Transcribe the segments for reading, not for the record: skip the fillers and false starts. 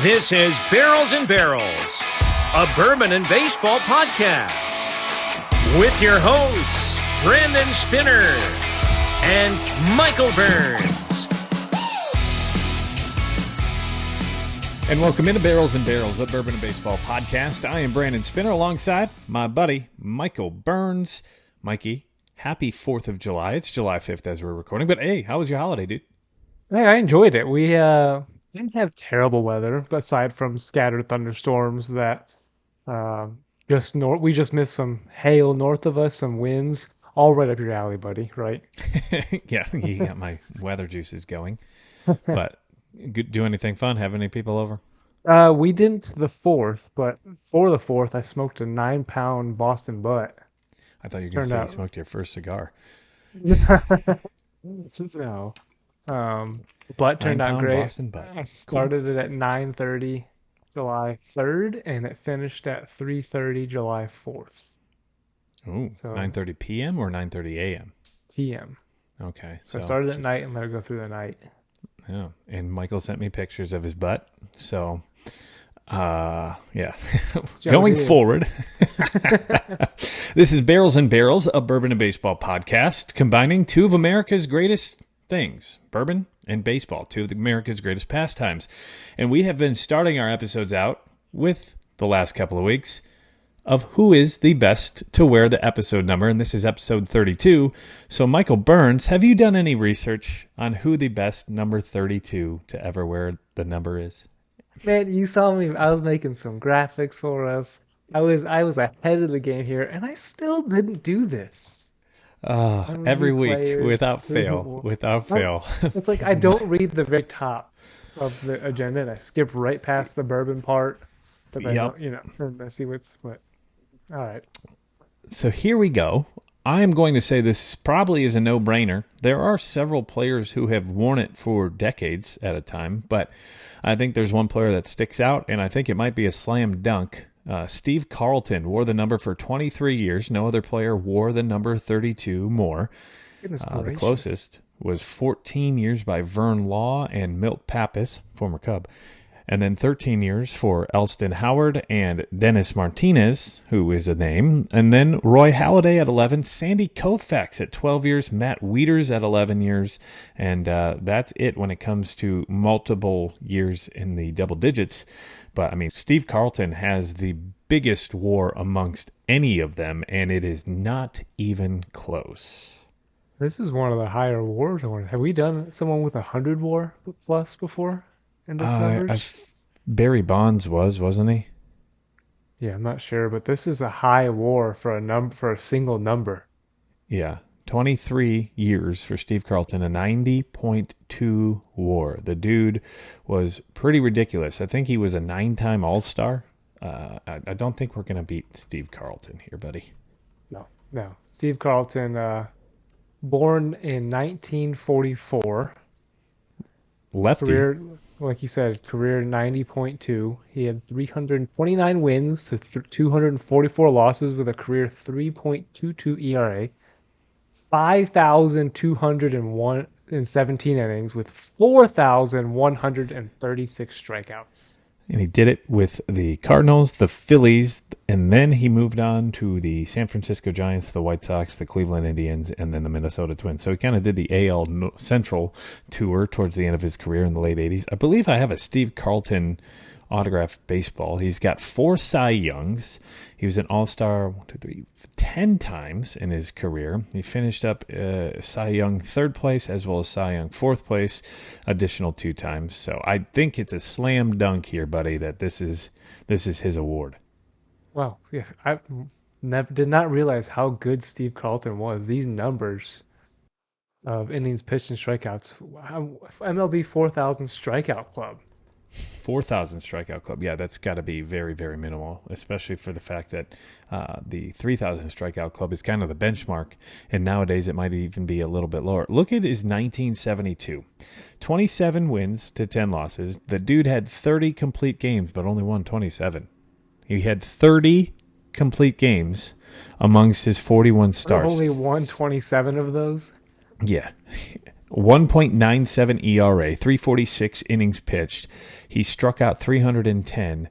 This is Barrels and Barrels, a bourbon and baseball podcast, with your hosts, Brandon Spinner and Michael Burns. And welcome into Barrels and Barrels, a bourbon and baseball podcast. I am Brandon Spinner alongside my buddy, Michael Burns. Mikey, happy 4th of July. It's July 5th as we're recording. But hey, how was your holiday, dude? Hey, I enjoyed it. We didn't have terrible weather, aside from scattered thunderstorms that we just missed some hail north of us, some winds, all right up your alley, buddy, right? Yeah, you got my weather juices going. But do anything fun? Have any people over? We didn't the 4th, but for the 4th, I smoked a 9-pound Boston butt. I thought you were going to say you smoked your first cigar. No. Butt turned out great. Boston butt. I started it at 9:30 July 3rd, and it finished at 3:30 July 4th. Ooh, so 9:30 p.m. or 9:30 a.m.? p.m. Okay. So I started at night and let it go through the night. Yeah, and Michael sent me pictures of his butt. So, yeah. Going forward, this is Barrels and Barrels, a bourbon and baseball podcast, combining two of America's greatest things, bourbon and baseball, two of America's greatest pastimes. And we have been starting our episodes out with the last couple of weeks of who is the best to wear the episode number, and this is episode 32. So, Michael Burns, have you done any research on who the best number 32 to ever wear the number is? Man, you saw me. I was making some graphics for us. I was ahead of the game here, and I still didn't do this. Every week, without fail. It's like I don't read the very top of the agenda, and I skip right past the bourbon part because I don't, and I see what's what. All right. So here we go. I am going to say this probably is a no-brainer. There are several players who have worn it for decades at a time, but I think there's one player that sticks out, and I think it might be a slam dunk. Steve Carlton wore the number for 23 years. No other player wore the number 32 more. The closest was 14 years by Vern Law and Milt Pappas, former Cub. And then 13 years for Elston Howard and Dennis Martinez, who is a name. And then Roy Halladay at 11, Sandy Koufax at 12 years, Matt Wieters at 11 years. And that's it when it comes to multiple years in the double digits. But, I mean, Steve Carlton has the biggest WAR amongst any of them, and it is not even close. This is one of the higher WARs. Have we done someone with 100 WAR plus before in those numbers? Barry Bonds wasn't he? Yeah, I'm not sure, but this is a high WAR for a single number. Yeah. 23 years for Steve Carlton, a 90.2 WAR. The dude was pretty ridiculous. I think he was a 9-time All-Star. I don't think we're going to beat Steve Carlton here, buddy. No. Steve Carlton, born in 1944. Lefty. Career, like you said, career 90.2. He had 329 wins to 244 losses with a career 3.22 ERA. 5,217 innings with 4,136 strikeouts. And he did it with the Cardinals, the Phillies, and then he moved on to the San Francisco Giants, the White Sox, the Cleveland Indians, and then the Minnesota Twins. So he kind of did the AL Central tour towards the end of his career in the late 80s. I believe I have a Steve Carlton autographed baseball. He's got 4 Cy Youngs. He was an All-Star 10 times in his career. He finished up Cy Young 3rd place as well as Cy Young 4th place, additional 2 times. So I think it's a slam dunk here, buddy, that this is his award. Wow, yes, I did not realize how good Steve Carlton was. These numbers of innings pitched and strikeouts. MLB 4,000 strikeout club. 4,000 strikeout club. Yeah, that's got to be very, very minimal, especially for the fact that the 3,000 strikeout club is kind of the benchmark, and nowadays it might even be a little bit lower. Look at his 1972. 27 wins to 10 losses. The dude had 30 complete games, but only won 27. He had 30 complete games amongst his 41 starts. Only won 27 of those? Yeah. 1.97 ERA, 346 innings pitched. He struck out 310.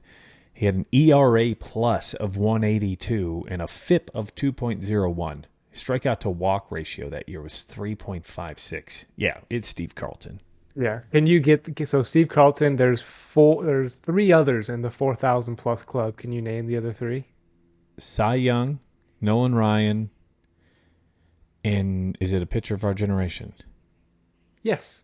He had an ERA plus of 182 and a FIP of 2.01. Strikeout to walk ratio that year was 3.56. Yeah, it's Steve Carlton. Yeah. Can you so Steve Carlton, there's three others in the 4,000 plus club. Can you name the other three? Cy Young, Nolan Ryan, and is it a pitcher of our generation? Yes.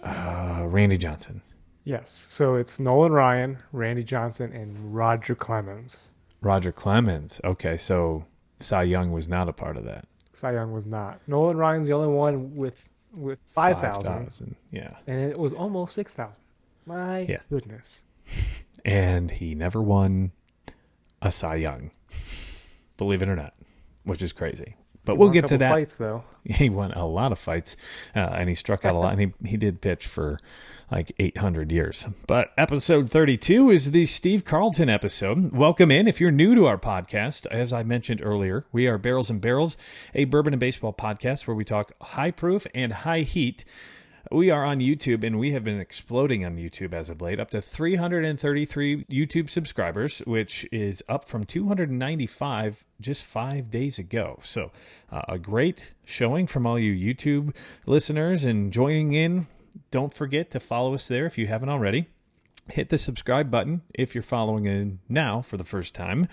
Randy Johnson. Yes. So it's Nolan Ryan, Randy Johnson, and Roger Clemens. Roger Clemens. Okay, so Cy Young was not a part of that. Cy Young was not. Nolan Ryan's the only one with 5,000. Yeah. And it was almost 6,000. My goodness. And he never won a Cy Young, believe it or not, which is crazy. But we'll get to that. Fights, though. He won a lot of fights, and he struck out a lot, and he did pitch for like 800 years. But episode 32 is the Steve Carlton episode. Welcome in. If you're new to our podcast, as I mentioned earlier, we are Barrels and Barrels, a bourbon and baseball podcast where we talk high proof and high heat. We are on YouTube, and we have been exploding on YouTube as of late, up to 333 YouTube subscribers, which is up from 295 just 5 days ago. So a great showing from all you YouTube listeners and joining in. Don't forget to follow us there if you haven't already. Hit the subscribe button if you're following in now for the first time.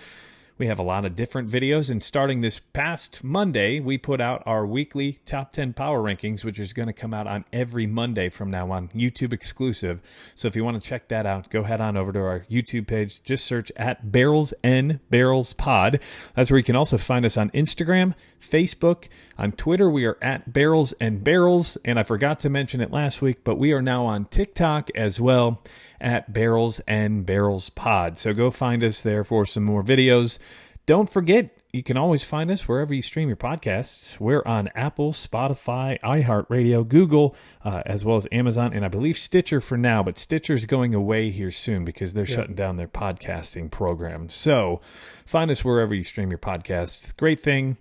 We have a lot of different videos, and starting this past Monday, we put out our weekly Top 10 Power Rankings, which is going to come out on every Monday from now on, YouTube exclusive. So if you want to check that out, go head on over to our YouTube page. Just search at Barrels and Barrels Pod. That's where you can also find us on Instagram, Facebook. On Twitter, we are at Barrels and Barrels, and I forgot to mention it last week, but we are now on TikTok as well, at Barrels and Barrels Pod. So go find us there for some more videos. Don't forget, you can always find us wherever you stream your podcasts. We're on Apple, Spotify, iHeartRadio, Google, as well as Amazon, and I believe Stitcher for now, but Stitcher's going away here soon because they're shutting down their podcasting program. So find us wherever you stream your podcasts. Great thing.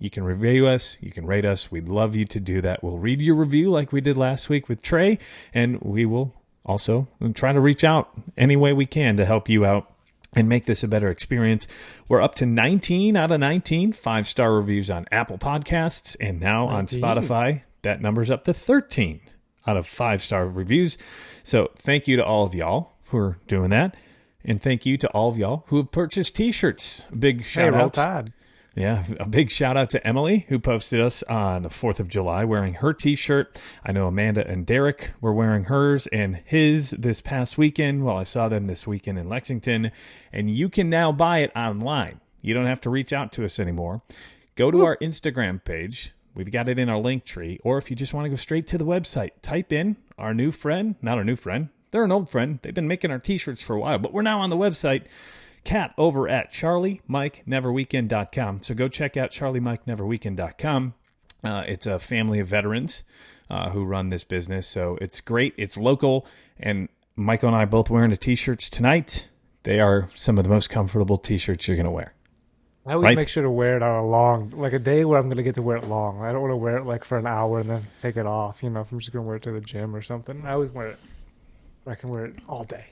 You can review us. You can rate us. We'd love you to do that. We'll read your review like we did last week with Trey, and we will also try to reach out any way we can to help you out and make this a better experience. We're up to 19 out of 19 5-star reviews on Apple Podcasts, and now 19. On Spotify, that number's up to 13 out of 5-star reviews. So thank you to all of y'all who are doing that, and thank you to all of y'all who have purchased T-shirts. Big shout out. Yeah, a big shout out to Emily, who posted us on the 4th of July wearing her T-shirt. I know Amanda and Derek were wearing hers and his this past weekend. Well, I saw them this weekend in Lexington. And you can now buy it online. You don't have to reach out to us anymore. Go to our Instagram page. We've got it in our link tree. Or if you just want to go straight to the website, type in our new friend. Not our new friend. They're an old friend. They've been making our T-shirts for a while. But we're now on the website. Kat over at charliemikeneverweekend.com. So go check out charliemikeneverweekend.com. It's a family of veterans who run this business. So it's great. It's local. And Michael and I both wearing the T-shirts tonight. They are some of the most comfortable T-shirts you're going to wear. I always make sure to wear it on a day where I'm going to get to wear it long. I don't want to wear it like for an hour and then take it off. You know, if I'm just going to wear it to the gym or something. I always wear it. I can wear it all day.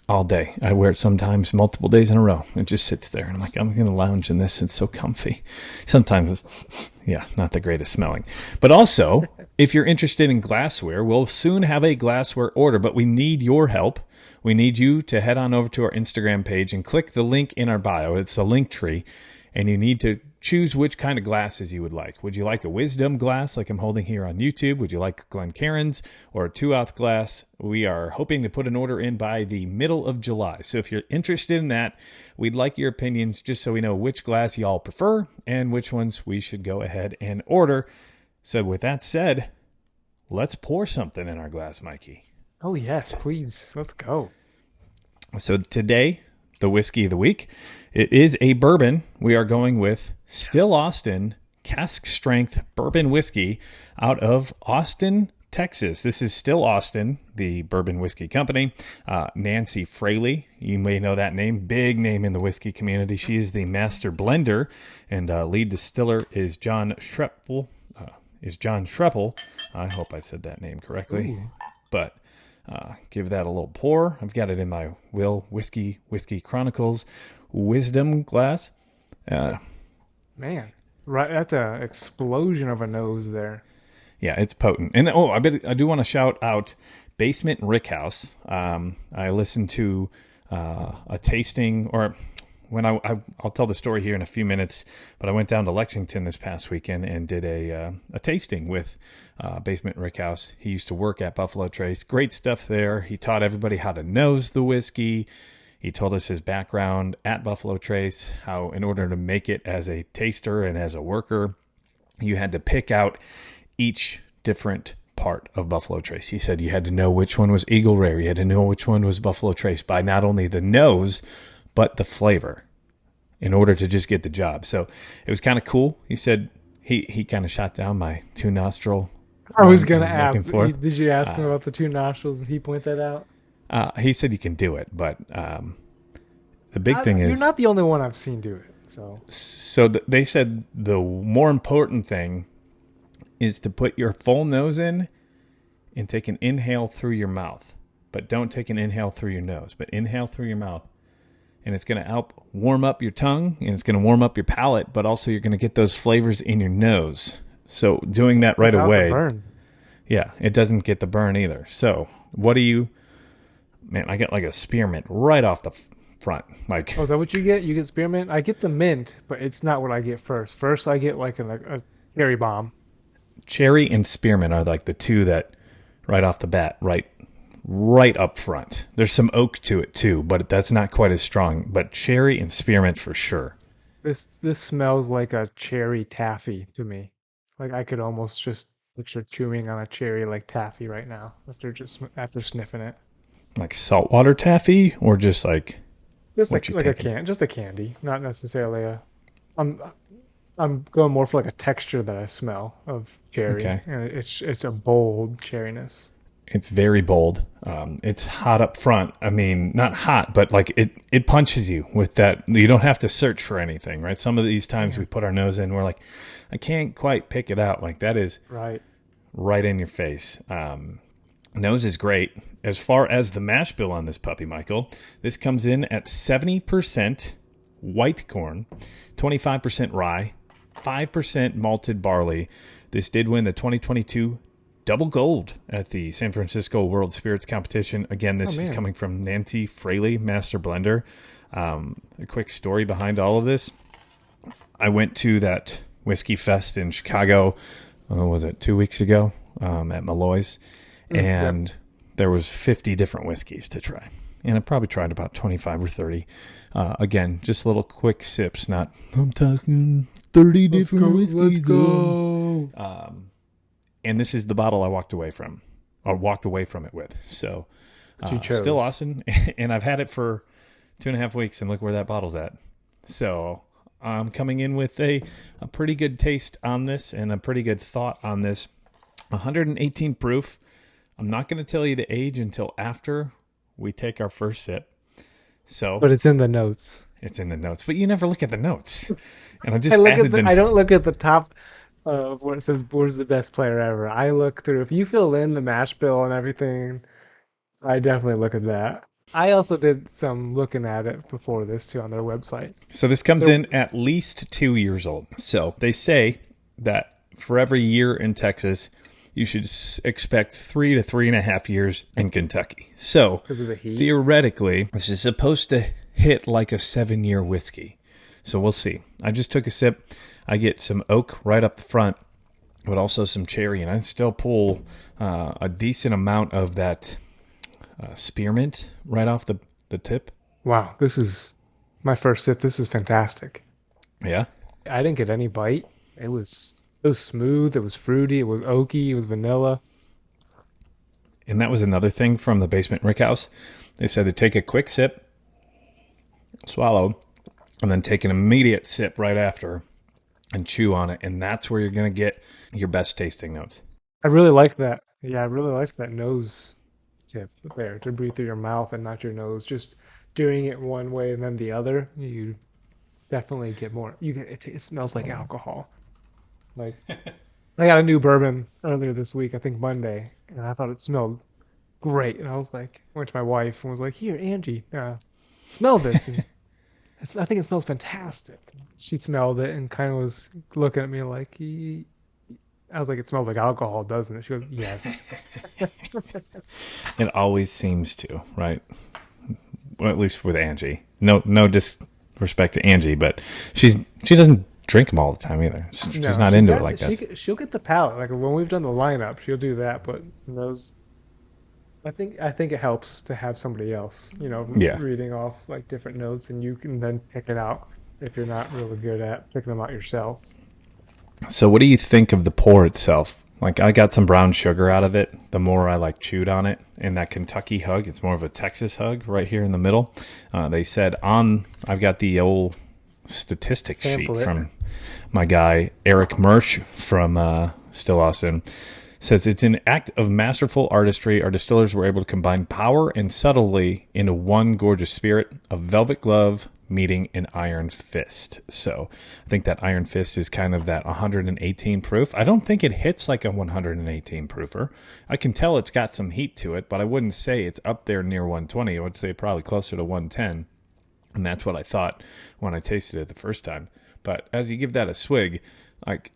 All day. I wear it sometimes multiple days in a row. It just sits there, and I'm like, I'm going to lounge in this. It's so comfy. Sometimes it's, not the greatest smelling. But also, if you're interested in glassware, we'll soon have a glassware order, but we need your help. We need you to head on over to our Instagram page and click the link in our bio. It's a link tree, and you need to choose which kind of glasses you would like. Would you like a Wisdom glass like I'm holding here on YouTube? Would you like Glencairn's or a 2-ounce glass? We are hoping to put an order in by the middle of July. So if you're interested in that, we'd like your opinions just so we know which glass y'all prefer and which ones we should go ahead and order. So with that said, let's pour something in our glass, Mikey. Oh, yes, please. Let's go. So today, the whiskey of the week, it is a bourbon. We are going with Still Austin Cask Strength Bourbon Whiskey out of Austin, Texas. This is Still Austin, the bourbon whiskey company. Nancy Fraley, you may know that name, big name in the whiskey community. She is the master blender, and lead distiller is John Schreppel. is John Schreppel. I hope I said that name correctly. Ooh. But give that a little pour. I've got it in my Will Whiskey Chronicles Wisdom glass. Man, right, that's an explosion of a nose there. Yeah, it's potent. And I do want to shout out Basement Rickhouse. I listened to a tasting, or when I'll tell the story here in a few minutes, but I went down to Lexington this past weekend and did a tasting with Basement Rickhouse. He used to work at Buffalo Trace. Great stuff there. He taught everybody how to nose the whiskey. He told us his background at Buffalo Trace, how in order to make it as a taster and as a worker, you had to pick out each different part of Buffalo Trace. He said you had to know which one was Eagle Rare. You had to know which one was Buffalo Trace by not only the nose, but the flavor in order to just get the job. So it was kind of cool. He said he kind of shot down my 2 nostril. I was going to ask, did you ask him about the 2 nostrils and he pointed that out? He said you can do it, but the big thing is... You're not the only one I've seen do it. So they said the more important thing is to put your full nose in and take an inhale through your mouth. But don't take an inhale through your nose, but inhale through your mouth. And it's going to help warm up your tongue, and it's going to warm up your palate, but also you're going to get those flavors in your nose. So doing that right without away... the burn. Yeah, it doesn't get the burn either. So what do you... Man, I get like a spearmint right off the front. Like, oh, is that what you get? You get spearmint? I get the mint, but it's not what I get first. First, I get like a cherry bomb. Cherry and spearmint are like the two that right off the bat, right up front. There's some oak to it too, but that's not quite as strong. But cherry and spearmint for sure. This smells like a cherry taffy to me. Like I could almost just picture chewing on a cherry like taffy right now after sniffing it. Like saltwater taffy, or just like just a candy, not necessarily a. I'm going more for like a texture that I smell of cherry, okay. And it's a bold cherryness. It's very bold. It's hot up front. I mean, not hot, but like it punches you with that. You don't have to search for anything, right? Some of these times we put our nose in, we're like, I can't quite pick it out. Like that is right in your face. Nose is great. As far as the mash bill on this puppy, Michael, this comes in at 70% white corn, 25% rye, 5% malted barley. This did win the 2022 double gold at the San Francisco World Spirits Competition. Again, this is coming from Nancy Fraley, Master Blender. A quick story behind all of this. I went to that Whiskey Fest in Chicago, was it 2 weeks ago, at Malloy's. And there was 50 different whiskeys to try. And I probably tried about 25 or 30. Again, just little quick sips, not, I'm talking 30 different whiskeys. Let's go. And this is the bottle I walked away from it with. So, still awesome. And I've had it for 2.5 weeks, and look where that bottle's at. So, I'm coming in with a pretty good taste on this and a pretty good thought on this. 118 proof. I'm not going to tell you the age until after we take our first sip. So, but it's in the notes. It's in the notes, but you never look at the notes. And I don't look at the top of where it says "Who's the best player ever." I look through. If you fill in the mash bill and everything, I definitely look at that. I also did some looking at it before this too on their website. So this comes in at least 2 years old. So they say that for every year in Texas, you should expect 3 to 3.5 years in Kentucky. So, because of the heat? Theoretically, this is supposed to hit like a 7-year whiskey. So we'll see. I just took a sip. I get some oak right up the front, but also some cherry, and I still pull a decent amount of that spearmint right off the tip. Wow, this is my first sip. This is fantastic. Yeah? I didn't get any bite. It was smooth, it was fruity, it was oaky, it was vanilla. And that was another thing from the Basement Rickhouse. They said to take a quick sip, swallow, and then take an immediate sip right after and chew on it. And that's where you're going to get your best tasting notes. I really liked that. Yeah, I really liked that nose tip there, to breathe through your mouth and not your nose. Just doing it one way and then the other, you definitely get more. It smells like alcohol. Like I got a new bourbon earlier this week, I think Monday, and I thought it smelled great. And I was like, went to my wife and was like, "Here, Angie, smell this." And I think it smells fantastic. She smelled it and kind of was looking at me like, I was like, "It smells like alcohol, doesn't it?" She goes, "Yes." It always seems to, right? Well, at least with Angie. No disrespect to Angie, but she doesn't drink them all the time either. She's No, not into it like this. she'll get the palate. Like when we've done the lineup, she'll do that. But those, I think it helps to have somebody else, Yeah. reading off like different notes, and you can then pick it out if you're not really good at picking them out yourself. So what do you think of the pour itself? Like I got some brown sugar out of it. The more I like chewed on it, and that Kentucky hug, it's more of a Texas hug right here in the middle. They said I've got the old statistic sheet Pamphlet. from my guy Eric Mersch from Still Austin. Says it's an act of masterful artistry. Our distillers were able to combine power and subtlety into one gorgeous spirit, a velvet glove meeting an iron fist. So I think that iron fist is kind of that 118 proof. I don't think it hits like a 118 proofer. I can tell it's got some heat to it, but I wouldn't say it's up there near 120. I would say probably closer to 110. And that's what I thought when I tasted it the first time. But as you give that a swig, like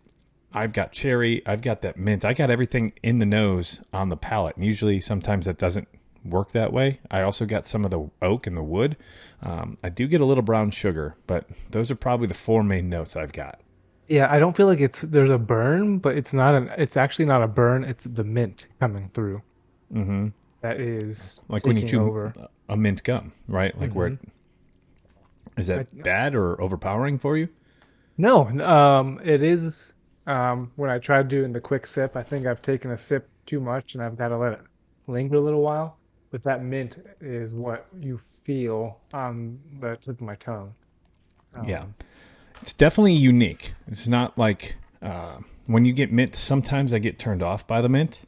I've got cherry, I've got that mint, I got everything in the nose on the palate. And usually sometimes that doesn't work that way. I also got some of the oak and the wood. I do get a little brown sugar, but those are probably the four main notes I've got. Yeah, I don't feel like there's a burn, but it's actually not a burn. It's the mint coming through. Mm-hmm. That is Like when you taking chew over. a mint gum, right? Like where is that bad or overpowering for you? No, it is. When I tried doing the quick sip, I think I've taken a sip too much, and I've got to let it linger a little while. But that mint is what you feel on the tip of my tongue. Yeah. Um, It's definitely unique. It's not like when you get mint, sometimes I get turned off by the mint,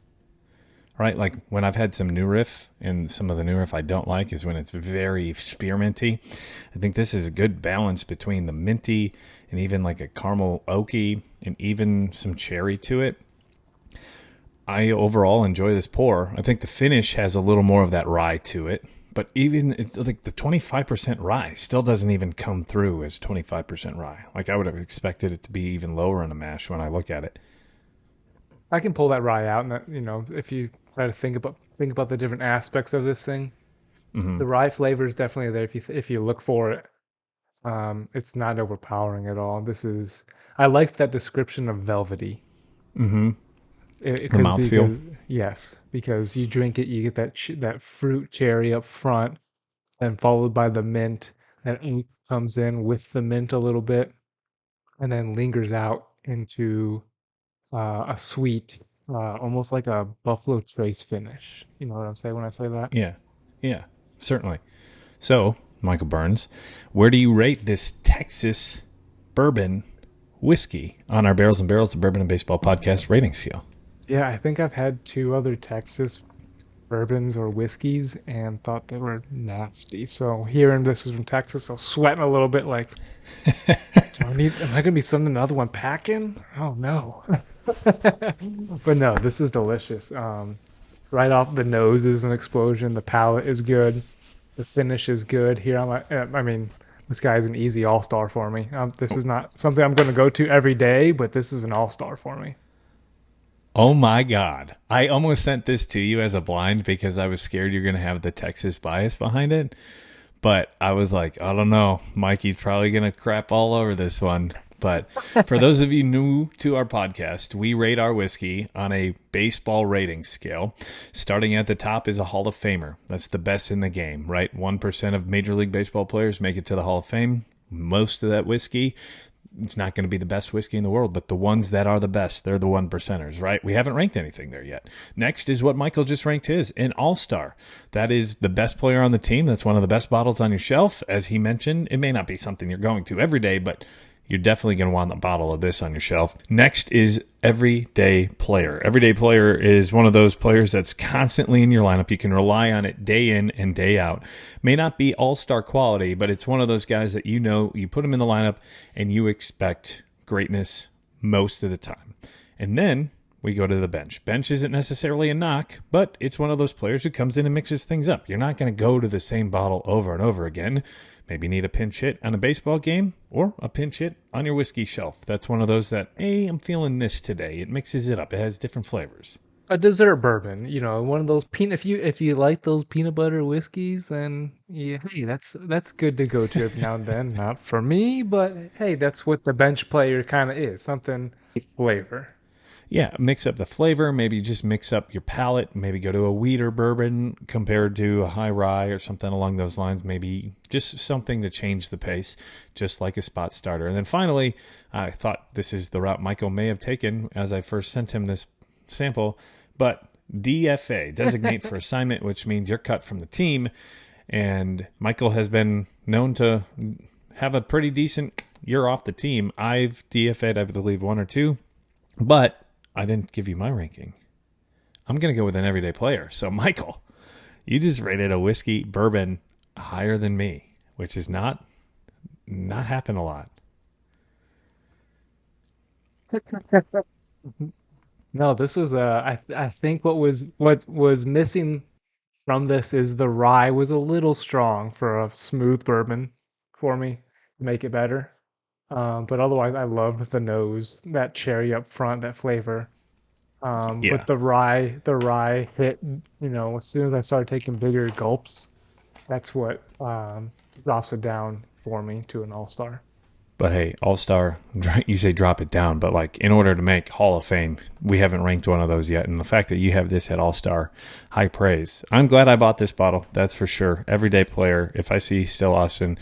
right? Like when I've had some new riff, and some of the new riff I don't like is when it's very spearminty. I think this is a good balance between the minty and even like a caramel oaky and even some cherry to it. I overall enjoy this pour. I think the finish has a little more of that rye to it. But even it's like the 25% rye still doesn't even come through as 25% rye. Like I would have expected it to be even lower in a mash when I look at it. I can pull that rye out, and if you try to think about the different aspects of this thing, the rye flavor is definitely there if you look for it. It's not overpowering at all. I liked that description of velvety. Mm-hmm. It, The cause, mouthfeel. because yes, because you drink it, you get that fruit cherry up front, and followed by the mint. That oak comes in with the mint a little bit, and then lingers out into a sweet, almost like a Buffalo Trace finish. You know what I'm saying when I say that? Yeah. Yeah. Certainly. So, Michael Burns, where do you rate this Texas bourbon whiskey on our Barrels and Barrels of Bourbon and Baseball podcast rating scale? Yeah, I think I've had two other Texas bourbons or whiskeys and thought they were nasty. So hearing this was from Texas, I was sweating a little bit like, am I gonna be sending another one packing? Oh no. But no, this is delicious. Right off the nose is an explosion. The palate is good. The finish is good. I mean, this guy is an easy all-star for me. This is not something I'm going to go to every day, but this is an all-star for me. Oh my God. I almost sent this to you as a blind because I was scared you're going to have the Texas bias behind it. But I was like, I don't know. Mikey's probably going to crap all over this one. But for those of you new to our podcast, we rate our whiskey on a baseball rating scale. Starting at the top is a Hall of Famer. That's the best in the game, right? 1% of Major League Baseball players make it to the Hall of Fame. Most of that whiskey, it's not going to be the best whiskey in the world, but the ones that are the best, they're the 1%ers, right? We haven't ranked anything there yet. Next is what Michael just ranked his, an all-star. That is the best player on the team. That's one of the best bottles on your shelf. As he mentioned, it may not be something you're going to every day, but you're definitely going to want a bottle of this on your shelf. Next is everyday player. Everyday player is one of those players that's constantly in your lineup. You can rely on it day in and day out. May not be all-star quality, but it's one of those guys that you put him in the lineup and you expect greatness most of the time. And then we go to the bench. Bench isn't necessarily a knock, but it's one of those players who comes in and mixes things up. You're not going to go to the same bottle over and over again. Maybe you need a pinch hit on a baseball game or a pinch hit on your whiskey shelf. That's one of those that, hey, I'm feeling this today. It mixes it up. It has different flavors. A dessert bourbon, one of those peanut. If you like those peanut butter whiskeys, then yeah, hey, that's good to go to every now and then. Not for me, but hey, that's what the bench player kind of is. Something flavor. Yeah, mix up the flavor. Maybe just mix up your palate. Maybe go to a wheater bourbon compared to a high rye or something along those lines. Maybe just something to change the pace, just like a spot starter. And then finally, I thought this is the route Michael may have taken as I first sent him this sample, but DFA, designate for assignment, which means you're cut from the team. And Michael has been known to have a pretty decent year off the team. I've DFA'd, I believe, one or two, but I didn't give you my ranking. I'm going to go with an everyday player. So, Michael, you just rated a whiskey bourbon higher than me, which is not happen a lot. No, this was I think what was missing from this is the rye was a little strong for a smooth bourbon for me to make it better. But otherwise, I loved the nose, that cherry up front, that flavor. Yeah. But the rye hit, as soon as I started taking bigger gulps, that's what drops it down for me to an all-star. But hey, All-Star, you say drop it down, but like in order to make Hall of Fame, we haven't ranked one of those yet. And the fact that you have this at All-Star, high praise. I'm glad I bought this bottle, that's for sure. Everyday player, if I see Still Austin,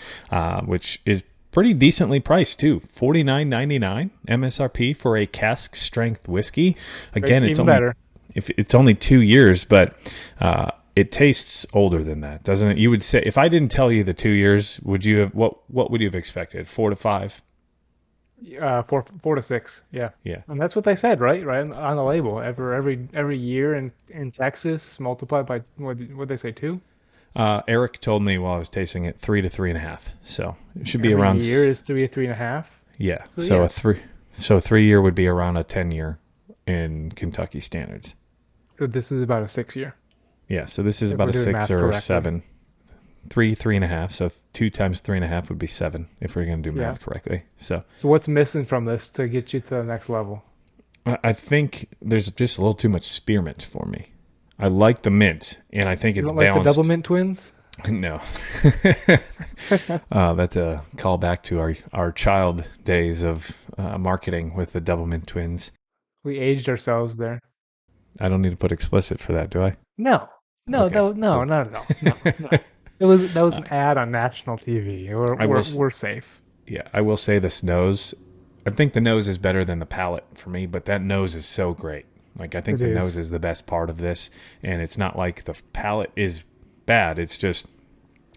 which is pretty decently priced too. $49.99 MSRP for a cask strength whiskey. Again, it's only better. If it's only 2 years, but it tastes older than that, doesn't it? You would say, if I didn't tell you the 2 years, would you have what would you have expected? 4 to 5? 4 to 6, yeah. Yeah. And that's what they said, right? Right on the label. Every year in Texas, multiplied by what they say, 2? Eric told me while I was tasting it 3 to 3.5. So it should be Every around year is 3 to 3.5. Yeah. So yeah. A 3 year would be around a 10 year in Kentucky standards. So this is about a 6 year. Yeah, so this is If about we're a doing 6 math or a correctly. 7. 3.5. So 2 times 3.5 would be 7 if we're going to do math correctly. So So what's missing from this to get you to the next level? I think there's just a little too much spearmint for me. I like the mint, and I think You it's don't like the balanced. double mint twins? No. That's a callback to our child days of marketing with the Double Mint twins. We aged ourselves there. I don't need to put explicit for that, do I? No, Okay, no, cool. not at all. No. That was an ad on national TV. We're safe. Yeah, I will say this nose. I think the nose is better than the palate for me, but that nose is so great. Like, I think It the is. nose is the best part of this, and it's not like the palate is bad. It's just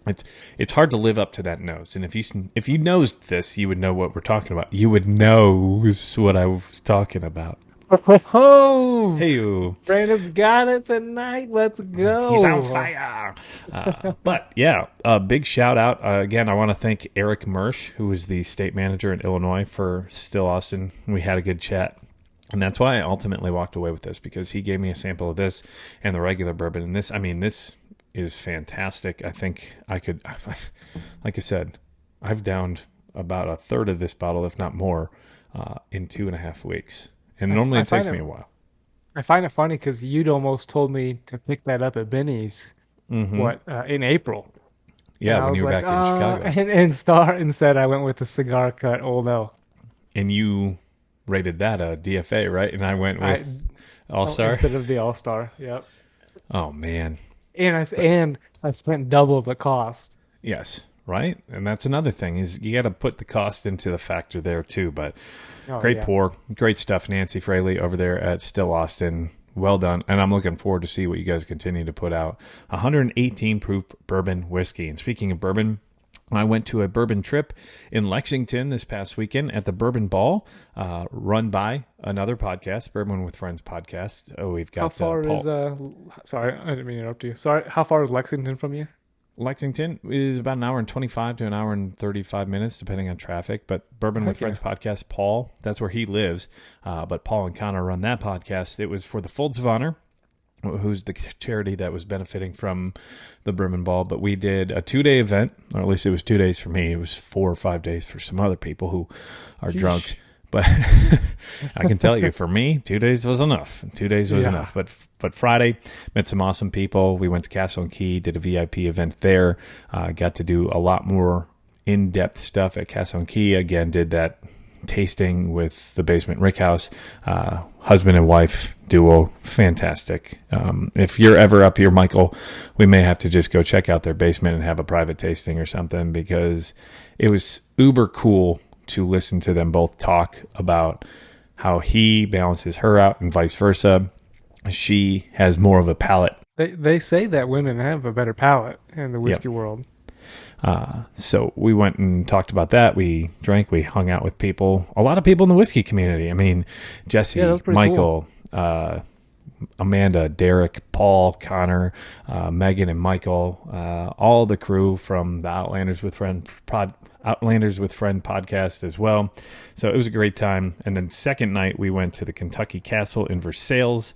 it's hard to live up to that nose. And if you nosed this, you would know what we're talking about. You would nose what I was talking about. Oh, Hey, Brandon got it tonight. Let's go. he's on fire. But yeah, a big shout out. Again, I want to thank Eric Mersch, who was the state manager in Illinois for Still Austin. We had a good chat. And that's why I ultimately walked away with this, because he gave me a sample of this and the regular bourbon. And this is fantastic. I think I could, like I said, I've downed about a third of this bottle, if not more, in 2.5 weeks. And normally it takes me a while. I find it funny because you'd almost told me to pick that up at Benny's, in April. Yeah, And I when was you were like, back in Chicago. And instead I went with the cigar cut Old Elk. And you rated that a DFA, right? And I went with All-Star. Instead of the All-Star. Yep. Oh, man. And I spent double the cost. Yes, right? And that's another thing, is you got to put the cost into the factor there too. But great pour, great stuff, Nancy Fraley over there at Still Austin. Well done. And I'm looking forward to see what you guys continue to put out. 118 proof bourbon whiskey. And speaking of bourbon, I went to a bourbon trip in Lexington this past weekend at the Bourbon Ball, run by another podcast, Bourbon with Friends podcast. Oh, we've got How far Paul. is sorry, I didn't mean to interrupt you. Sorry, how far is Lexington from you? Lexington is about an hour and 25 to an hour and 35 minutes, depending on traffic. But Bourbon with Friends podcast, Paul, that's where he lives. But Paul and Connor run that podcast. It was for the Folds of Honor, who's the charity that was benefiting from the Bourbon Ball. But we did a 2-day event, or at least it was 2 days for me. It was 4 or 5 days for some other people who are drunks. But I can tell you, for me, 2 days was enough. 2 days was enough. But Friday, met some awesome people. We went to Castle and Key, did a VIP event there. Got to do a lot more in-depth stuff at Castle and Key. Again, did that tasting with the Basement Rickhouse. Husband and wife duo, fantastic. If you're ever up here, Michael, we may have to just go check out their basement and have a private tasting or something, because it was uber cool to listen to them both talk about how he balances her out and vice versa. She has more of a palate. They say that women have a better palate in the whiskey world. So we went and talked about that. We drank, we hung out with people, a lot of people in the whiskey community. I mean, Jesse, Michael, cool. Amanda, Derek, Paul, Connor, Megan and Michael, all the crew from the Outlanders with Friend podcast as well. So it was a great time. And then second night, we went to the Kentucky Castle in Versailles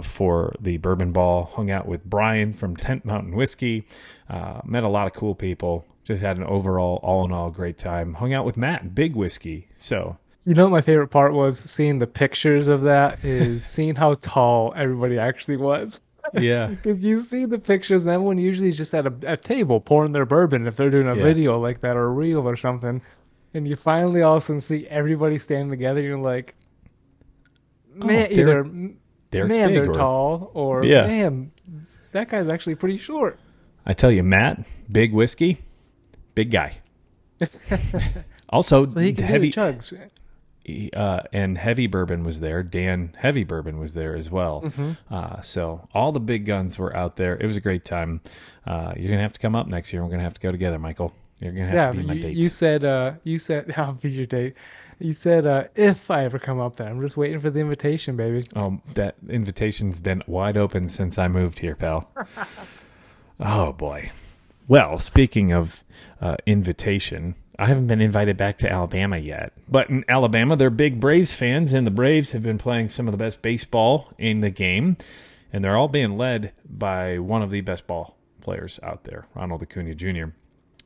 for the Bourbon Ball, hung out with Brian from Tent Mountain Whiskey, met a lot of cool people, just had an overall, all in all, great time. Hung out with Matt, Big Whiskey. So, you know, my favorite part was seeing the pictures of that, is seeing how tall everybody actually was. Yeah. Because you see the pictures, and everyone usually is just at a table pouring their bourbon if they're doing a video like that or a reel or something. And you finally all of a sudden see everybody standing together. You're like, man, they're tall, or man, that guy's actually pretty short. I tell you, Matt, Big Whiskey, big guy. Also, so he can do chugs. And Heavy Bourbon was there. Dan Heavy Bourbon was there as well. Mm-hmm. So all the big guns were out there. It was a great time. You're going to have to come up next year. We're going to have to go together, Michael. You're going to have to be my date. You said, I'll be your date. You said, if I ever come up there. I'm just waiting for the invitation, baby. Oh, that invitation's been wide open since I moved here, pal. Oh, boy. Well, speaking of invitation, I haven't been invited back to Alabama yet. But in Alabama, they're big Braves fans, and the Braves have been playing some of the best baseball in the game, and they're all being led by one of the best ball players out there, Ronald Acuña Jr.,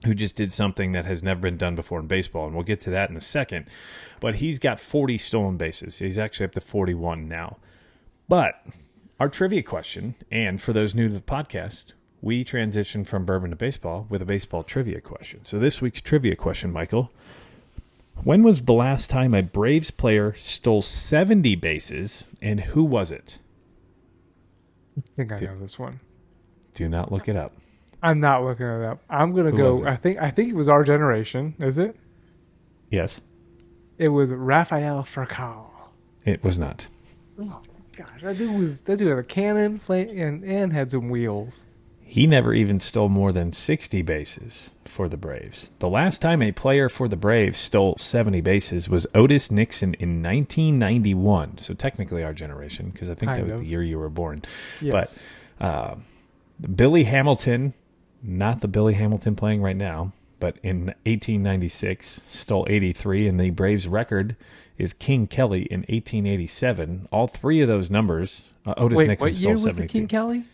who just did something that has never been done before in baseball, and we'll get to that in a second. But he's got 40 stolen bases. He's actually up to 41 now. But our trivia question, and for those new to the podcast, we transitioned from bourbon to baseball with a baseball trivia question. So this week's trivia question, Michael, when was the last time a Braves player stole 70 bases, and who was it? I think I know this one. Do not look it up. I'm not looking it up. I'm going to go, I think it was our generation, is it? Yes. It was Rafael Furcal. It was not. Oh, gosh. That dude had a cannon and had some wheels. He never even stole more than 60 bases for the Braves. The last time a player for the Braves stole 70 bases was Otis Nixon in 1991. So technically our generation, because I think that was the year you were born. Yes. But Billy Hamilton, not the Billy Hamilton playing right now, but in 1896 stole 83, and the Braves record is King Kelly in 1887. All three of those numbers, Otis Nixon stole 72. What year was the King Kelly?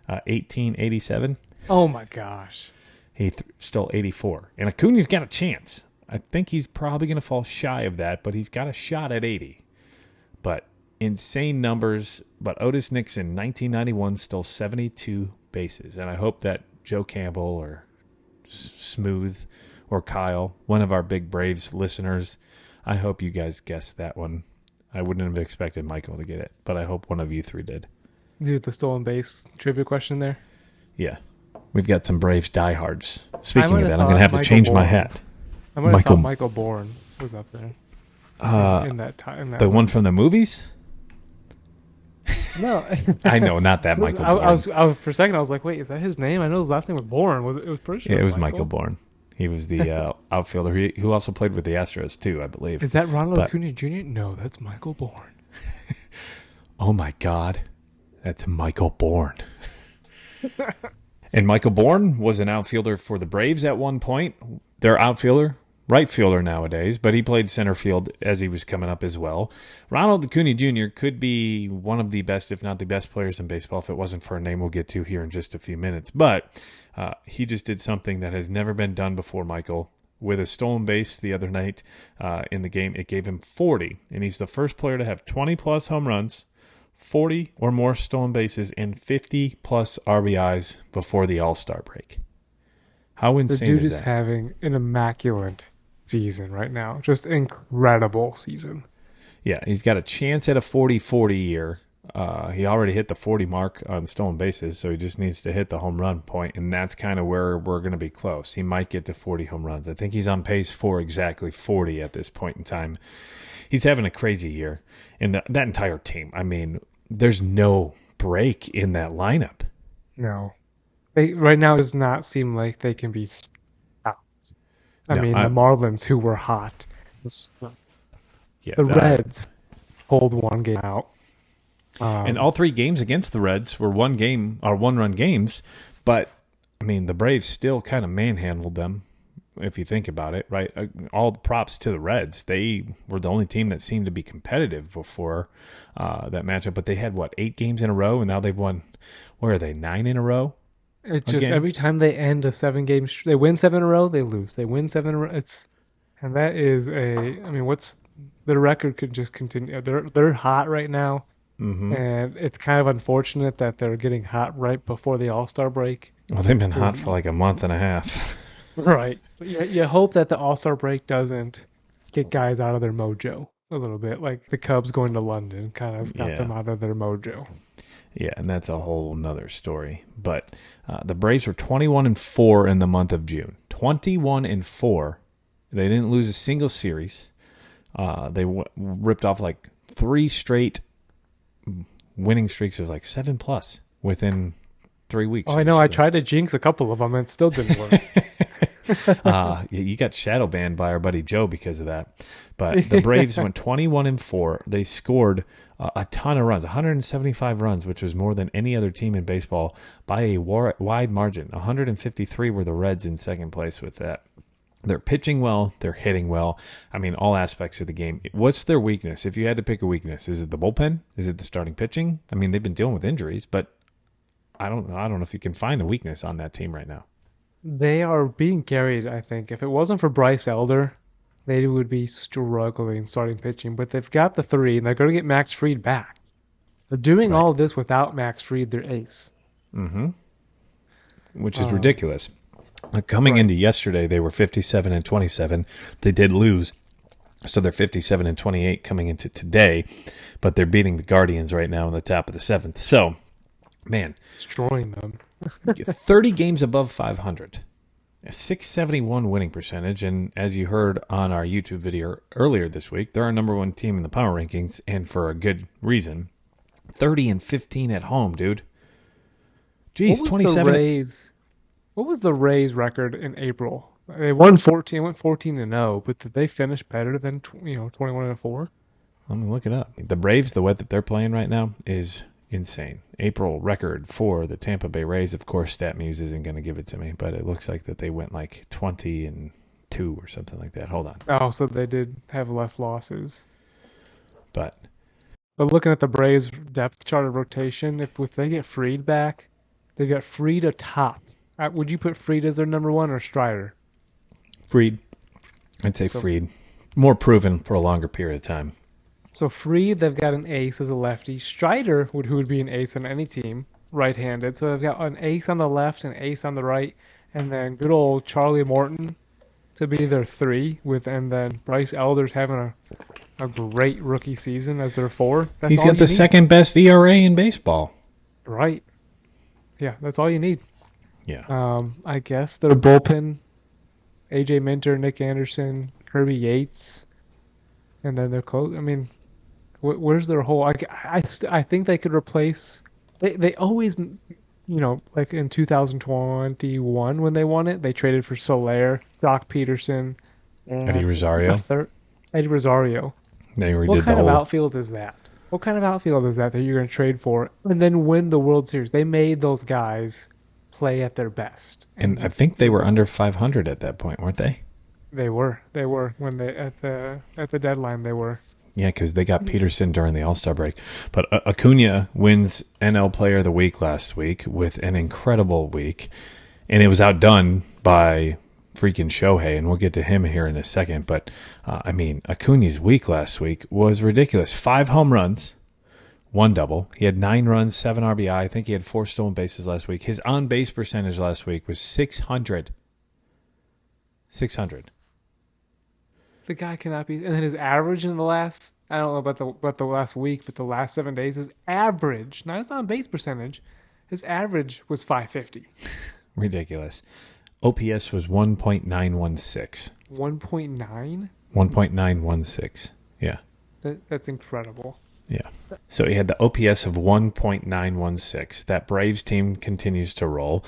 1887. Oh my gosh. He stole 84. And Acuña's got a chance. I think he's probably going to fall shy of that, but he's got a shot at 80. But insane numbers. But Otis Nixon, 1991, stole 72 bases. And I hope that Joe Campbell or Smooth or Kyle, one of our big Braves listeners, I hope you guys guessed that one. I wouldn't have expected Michael to get it, but I hope one of you three did. Dude, the stolen base trivia question there. Yeah. We've got some Braves diehards. Speaking of that, I'm going to have to change my hat. I might have thought Michael Bourne was up there. In that time. The one from the movies? No. I know, not that Michael Bourne. For a second, I was like, wait, is that his name? I know his last name was Bourne. It was pretty sure. Yeah, it was Michael Bourne. He was the outfielder who also played with the Astros, too, I believe. Is that Ronald Acuña Jr.? No, that's Michael Bourne. Oh, my God. That's Michael Bourne. And Michael Bourne was an outfielder for the Braves at one point. Their outfielder, right fielder nowadays, but he played center field as he was coming up as well. Ronald Acuña Jr. could be one of the best, if not the best players in baseball if it wasn't for a name we'll get to here in just a few minutes. But he just did something that has never been done before, Michael. With a stolen base the other night in the game, it gave him 40. And he's the first player to have 20-plus home runs, 40 or more stolen bases, and 50-plus RBIs before the All-Star break. How insane is that? The dude is having an immaculate season right now. Just incredible season. Yeah, he's got a chance at a 40-40 year. He already hit the 40 mark on stolen bases, so he just needs to hit the home run point, and that's kind of where we're going to be close. He might get to 40 home runs. I think he's on pace for exactly 40 at this point in time. He's having a crazy year. And that entire team, I mean, there's no break in that lineup. No. Right now, it does not seem like they can be stopped. The Marlins, who were hot. The Reds pulled one game out. And all three games against the Reds were one-run games. But, I mean, the Braves still kind of manhandled them, if you think about it, right? All the props to the Reds. They were the only team that seemed to be competitive before that matchup. But they had, 8 games in a row? And now they've won, 9 in a row? It's just every time they end a 7-game they win 7 in a row, they lose. They win 7 in a row. And that is what's the record could just continue. They're hot right now. Mm-hmm. And it's kind of unfortunate that they're getting hot right before the All-Star break. Well, they've been hot for a month and a half. Right. You hope that the All-Star break doesn't get guys out of their mojo a little bit, like the Cubs going to London kind of got them out of their mojo. Yeah, and that's a whole nother story. But the Braves were 21-4 in the month of June. 21-4. They didn't lose a single series. They ripped off 3 straight winning streaks of 7+ within 3 weeks. Oh, I know. I tried to jinx a couple of them and it still didn't work. You got shadow banned by our buddy Joe because of that. But the Braves went 21-4. They scored a ton of runs, 175 runs, which was more than any other team in baseball by a wide margin. 153 were the Reds in second place with that. They're pitching well. They're hitting well. I mean, all aspects of the game. What's their weakness? If you had to pick a weakness, is it the bullpen? Is it the starting pitching? I mean, they've been dealing with injuries, but I don't know if you can find a weakness on that team right now. They are being carried, I think. If it wasn't for Bryce Elder, they would be struggling starting pitching. But they've got the 3, and they're going to get Max Fried back. They're doing all this without Max Fried, their ace. Mm-hmm. Which is ridiculous. Coming into yesterday, they were 57-27. They did lose, so they're 57-28 coming into today. But they're beating the Guardians right now in the top of the 7th. So, man. Destroying them. 30 games above 500. A 671 winning percentage. And as you heard on our YouTube video earlier this week, they're our number 1 team in the power rankings, and for a good reason. 30-15 at home, dude. Jeez, 27. What was the Rays record in April? They won 14, went 14-0, but did they finish better than 21-4? Let me look it up. The Braves, the way that they're playing right now, is insane. April record for the Tampa Bay Rays. Of course, StatMuse isn't going to give it to me, but it looks like that they went 20-2 or something like that. Hold on. Oh, so they did have less losses. But looking at the Braves depth chart of rotation, if they get Fried back, they've got Fried atop. Would you put Fried as their number 1 or Strider? Fried. I'd say Fried. More proven for a longer period of time. So Fried, they've got an ace as a lefty. Strider, who would be an ace on any team, right-handed. So they've got an ace on the left, an ace on the right, and then good old Charlie Morton to be their 3, and then Bryce Elder's having a great rookie season as their 4. He's got the second best ERA in baseball. Right. Yeah, that's all you need. Yeah. I guess their bullpen, AJ Minter, Nick Anderson, Kirby Yates, and then they're close. I mean, where's their whole? I think they could replace. They always, like in 2021 when they won it, they traded for Soler, Doc Peterson, and Eddie Rosario. Eddie Rosario. What kind of outfield is that? What kind of outfield is that you're going to trade for and then win the World Series? They made those guys play at their best. And I think they were under 500 at that point, weren't they? They were when they at the deadline. They were. Yeah, because they got Peterson during the All-Star break. But Acuña wins NL Player of the Week last week with an incredible week, and it was outdone by freaking Shohei, and we'll get to him here in a second. But, Acuña's week last week was ridiculous. 5 home runs, 1 double. He had 9 runs, 7 RBI. I think he had 4 stolen bases last week. His on-base percentage last week was 600. 600. The guy cannot be. And then his average in the last, I don't know about the last week, but the last 7 days, his average, not his on-base percentage, his average was 550. Ridiculous. OPS was 1.916. 1.9? 1.916. Yeah. That's incredible. Yeah. So he had the OPS of 1.916. That Braves team continues to roll.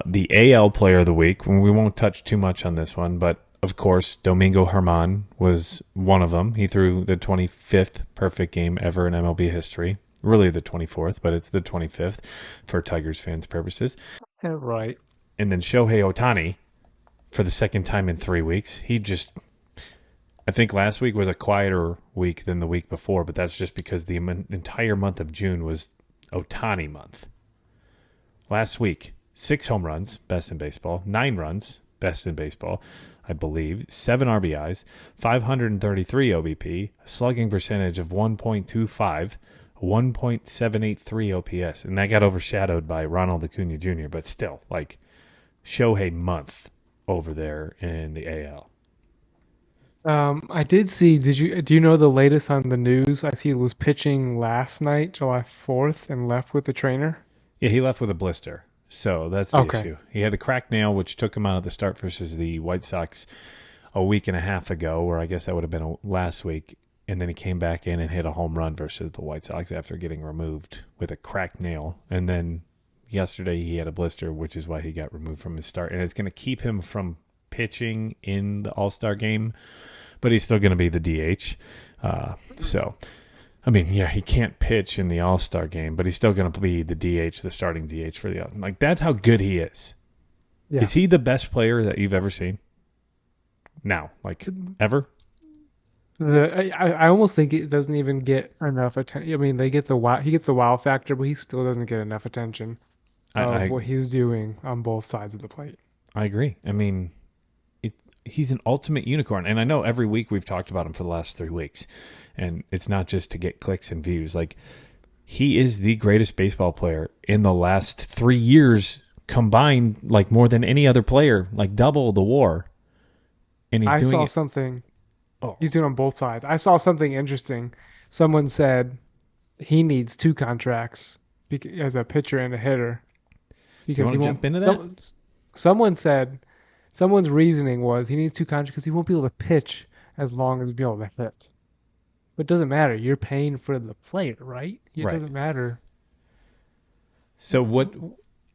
The AL Player of the Week, we won't touch too much on this one, but of course, Domingo Germán was one of them. He threw the 25th perfect game ever in MLB history. Really the 24th, but it's the 25th for Tigers fans' purposes. Yeah, right. And then Shohei Ohtani, for the second time in 3 weeks, I think last week was a quieter week than the week before, but that's just because the entire month of June was Ohtani month. Last week, 6 home runs, best in baseball, 9 runs, best in baseball, I believe, 7 RBIs, 533 OBP, a slugging percentage of 1.25, 1.783 OPS, and that got overshadowed by Ronald Acuña Jr., but still, Shohei month over there in the AL. I did see, do you know the latest on the news? I see he was pitching last night, July 4th, and left with the trainer. Yeah, he left with a blister. So that's the issue. He had a cracked nail, which took him out of the start versus the White Sox a week and a half ago, or I guess that would have been last week. And then he came back in and hit a home run versus the White Sox after getting removed with a cracked nail. And then yesterday he had a blister, which is why he got removed from his start. And it's going to keep him from pitching in the All-Star game, but he's still going to be the DH. He can't pitch in the All-Star game, but he's still going to be the DH, the starting DH for the – that's how good he is. Yeah. Is he the best player that you've ever seen? Now, ever? I almost think it doesn't even get enough attention. I mean, he gets the wow factor, but he still doesn't get enough attention of what he's doing on both sides of the plate. I agree. I mean, he's an ultimate unicorn, and I know every week we've talked about him for the last 3 weeks. And it's not just to get clicks and views. He is the greatest baseball player in the last 3 years combined, more than any other player, double the WAR. And he's doing something. Oh. He's doing on both sides. I saw something interesting. Someone said he needs 2 contracts as a pitcher and a hitter because he won't jump into that. Someone said someone's reasoning was he needs 2 contracts because he won't be able to pitch as long as he'll be able to hit. But it doesn't matter. You're paying for the player, right? It doesn't matter. So what?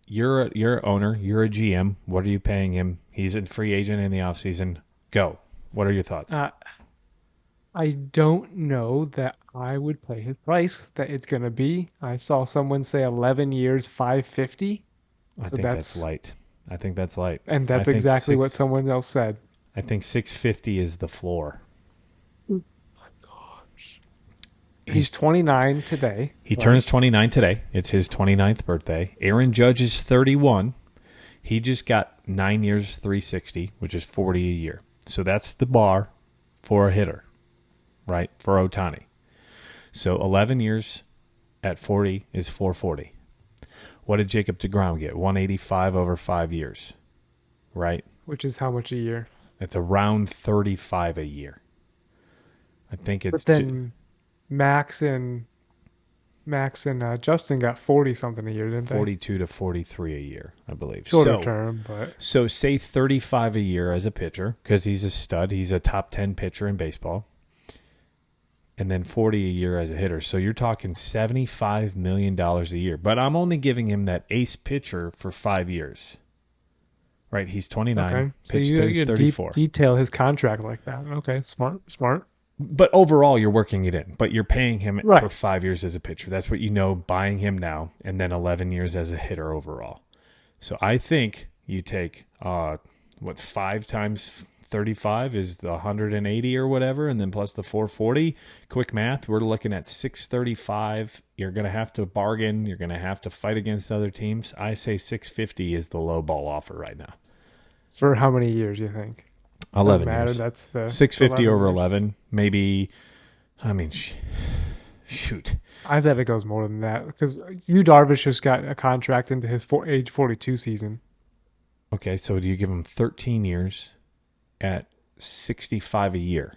You're an owner. You're a GM. What are you paying him? He's a free agent in the offseason. Go. What are your thoughts? I don't know that I would pay his price that it's going to be. I saw someone say 11 years, 550. I think that's light. And that's exactly what someone else said. I think 650 is the floor. He's 29 today. He turns 29 today. It's his 29th birthday. Aaron Judge is 31. He just got 9 years, 360, which is 40 a year. So that's the bar for a hitter, right, for Ohtani. So 11 years at 40 is 440. What did Jacob deGrom get? 185 over 5 years, right? Which is how much a year? It's around 35 a year. I think it's... But then... Max and Justin got 40-something a year, didn't they? 42 to 43 a year, I believe. Shorter term, but... So say 35 a year as a pitcher, because he's a stud. He's a top 10 pitcher in baseball. And then 40 a year as a hitter. So you're talking $75 million a year. But I'm only giving him that ace pitcher for 5 years. Right? He's 29. Okay. Pitched So he's 34. Detail his contract like that. Okay, smart. But overall, you're working it in. But you're paying him for 5 years as a pitcher. That's what you know, buying him now, and then 11 years as a hitter overall. So I think you take, 5 times 35 is the 180 or whatever, and then plus the 440. Quick math, we're looking at 635. You're going to have to bargain. You're going to have to fight against other teams. I say 650 is the low ball offer right now. For how many years, you think? 11 Doesn't matter. years. That's the 650 11 over years. 11. Maybe, I mean, shoot. I bet it goes more than that because Darvish just got a contract into his age 42 season. Okay, so do you give him 13 years at 65 a year?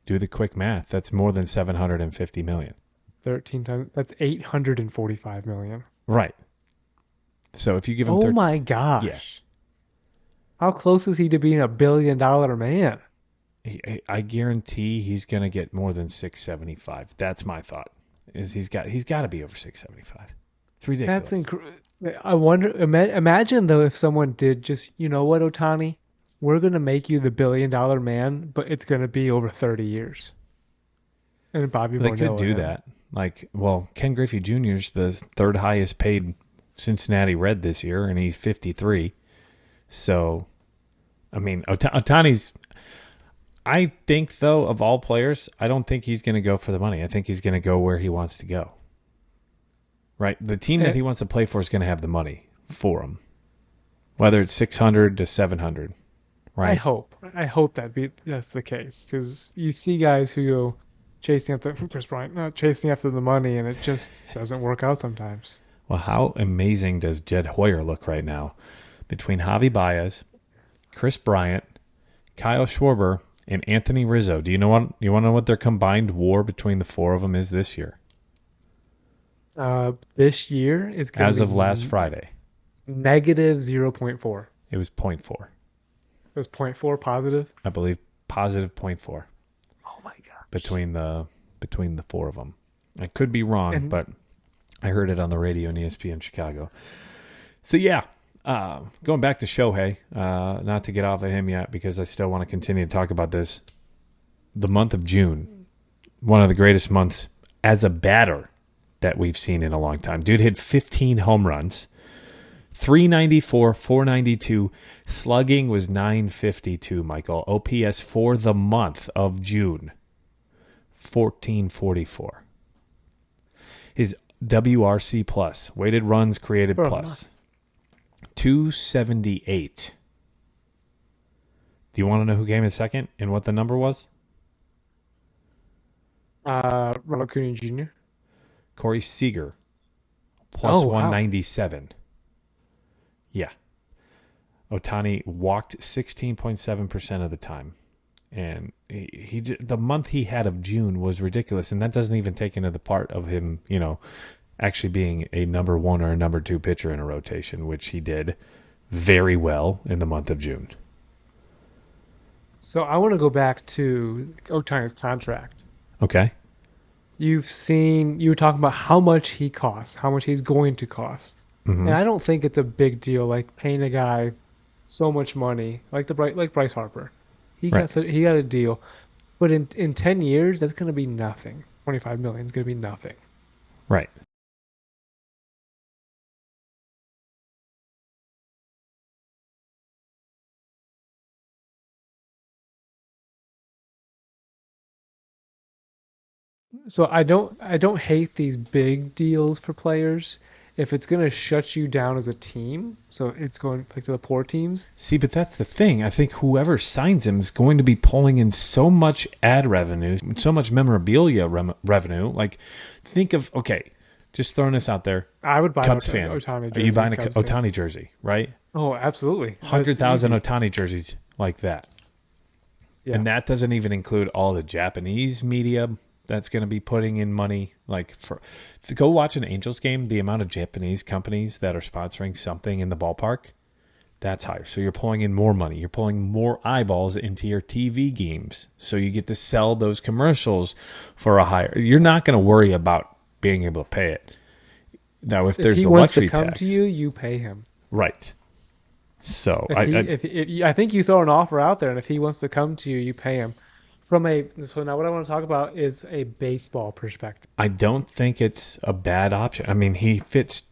Do the quick math. That's more than $750 million. 13 times. That's $845 million. Right. So if you give him Oh my gosh. Yeah. How close is he to being $1 billion man? I guarantee he's going to get more than 675. That's my thought. Is he's got to be over 675. It's ridiculous. That's incredible. I wonder. Imagine though if someone did just, you know what, Ohtani, we're going to make you the $1 billion man, but it's going to be over 30 years. And Bobby They Bonilla could do that. Like, well, Ken Griffey Jr. is the third highest paid Cincinnati Red this year, and he's 53. So, I mean, Ohtani's. I think, though, of all players, I don't think he's going to go for the money. I think he's going to go where he wants to go. Right? The team that he wants to play for is going to have the money for him, whether it's 600 to 700. Right? I hope that's the case because you see guys who go chasing after Chris Bryant, not chasing after the money, and it just doesn't work out sometimes. Well, how amazing does Jed Hoyer look right now? Between Javi Baez, Chris Bryant, Kyle Schwarber, and Anthony Rizzo. Do you want to know what their combined WAR between the four of them is this year? This year is going as of last Friday. Negative 0.4. It was 0.4. It was 0.4 positive. I believe positive 0.4. Oh my god! Between the four of them. I could be wrong, but I heard it on the radio in ESPN Chicago. So yeah. Going back to Shohei, not to get off of him yet because I still want to continue to talk about this. The month of June, one of the greatest months as a batter that we've seen in a long time. Dude hit 15 home runs, 394, 492. Slugging was 952, Michael. OPS for the month of June, 1444. His WRC plus, weighted runs created plus, 278. Do you want to know who came in second and what the number was? Ronald Acuña Jr. Corey Seager, plus 197. Yeah. Ohtani walked 16.7% of the time. And he the month he had of June was ridiculous. And that doesn't even take into the part of him, actually being a number one or a number two pitcher in a rotation, which he did very well in the month of June. So I want to go back to Ohtani's contract. Okay. You were talking about how much he costs, how much he's going to cost. Mm-hmm. And I don't think it's a big deal like paying a guy so much money, like Bryce Harper. He got a deal. But in 10 years, that's going to be nothing. $25 million is going to be nothing. Right. So I don't hate these big deals for players if it's going to shut you down as a team. So it's going like to the poor teams. See, but that's the thing. I think whoever signs him is going to be pulling in so much ad revenue, so much memorabilia revenue. Like, think of, just throwing this out there. I would buy Cubs an fan. Ohtani jersey. Are you buying a Cubs Ohtani fan. jersey, right? Oh, absolutely. 100,000 Ohtani jerseys like that. Yeah. And that doesn't even include all the Japanese media that's going to be putting in money. Like, to go watch an Angels game, the amount of Japanese companies that are sponsoring something in the ballpark, that's higher. So you're pulling in more money. You're pulling more eyeballs into your TV games. So you get to sell those commercials for a higher. You're not going to worry about being able to pay it. Now, if there's a luxury tax, he wants to come to you, you pay him. Right. So I think you throw an offer out there, and if he wants to come to you, you pay him. So now what I want to talk about is a baseball perspective. I don't think it's a bad option. I mean, he fits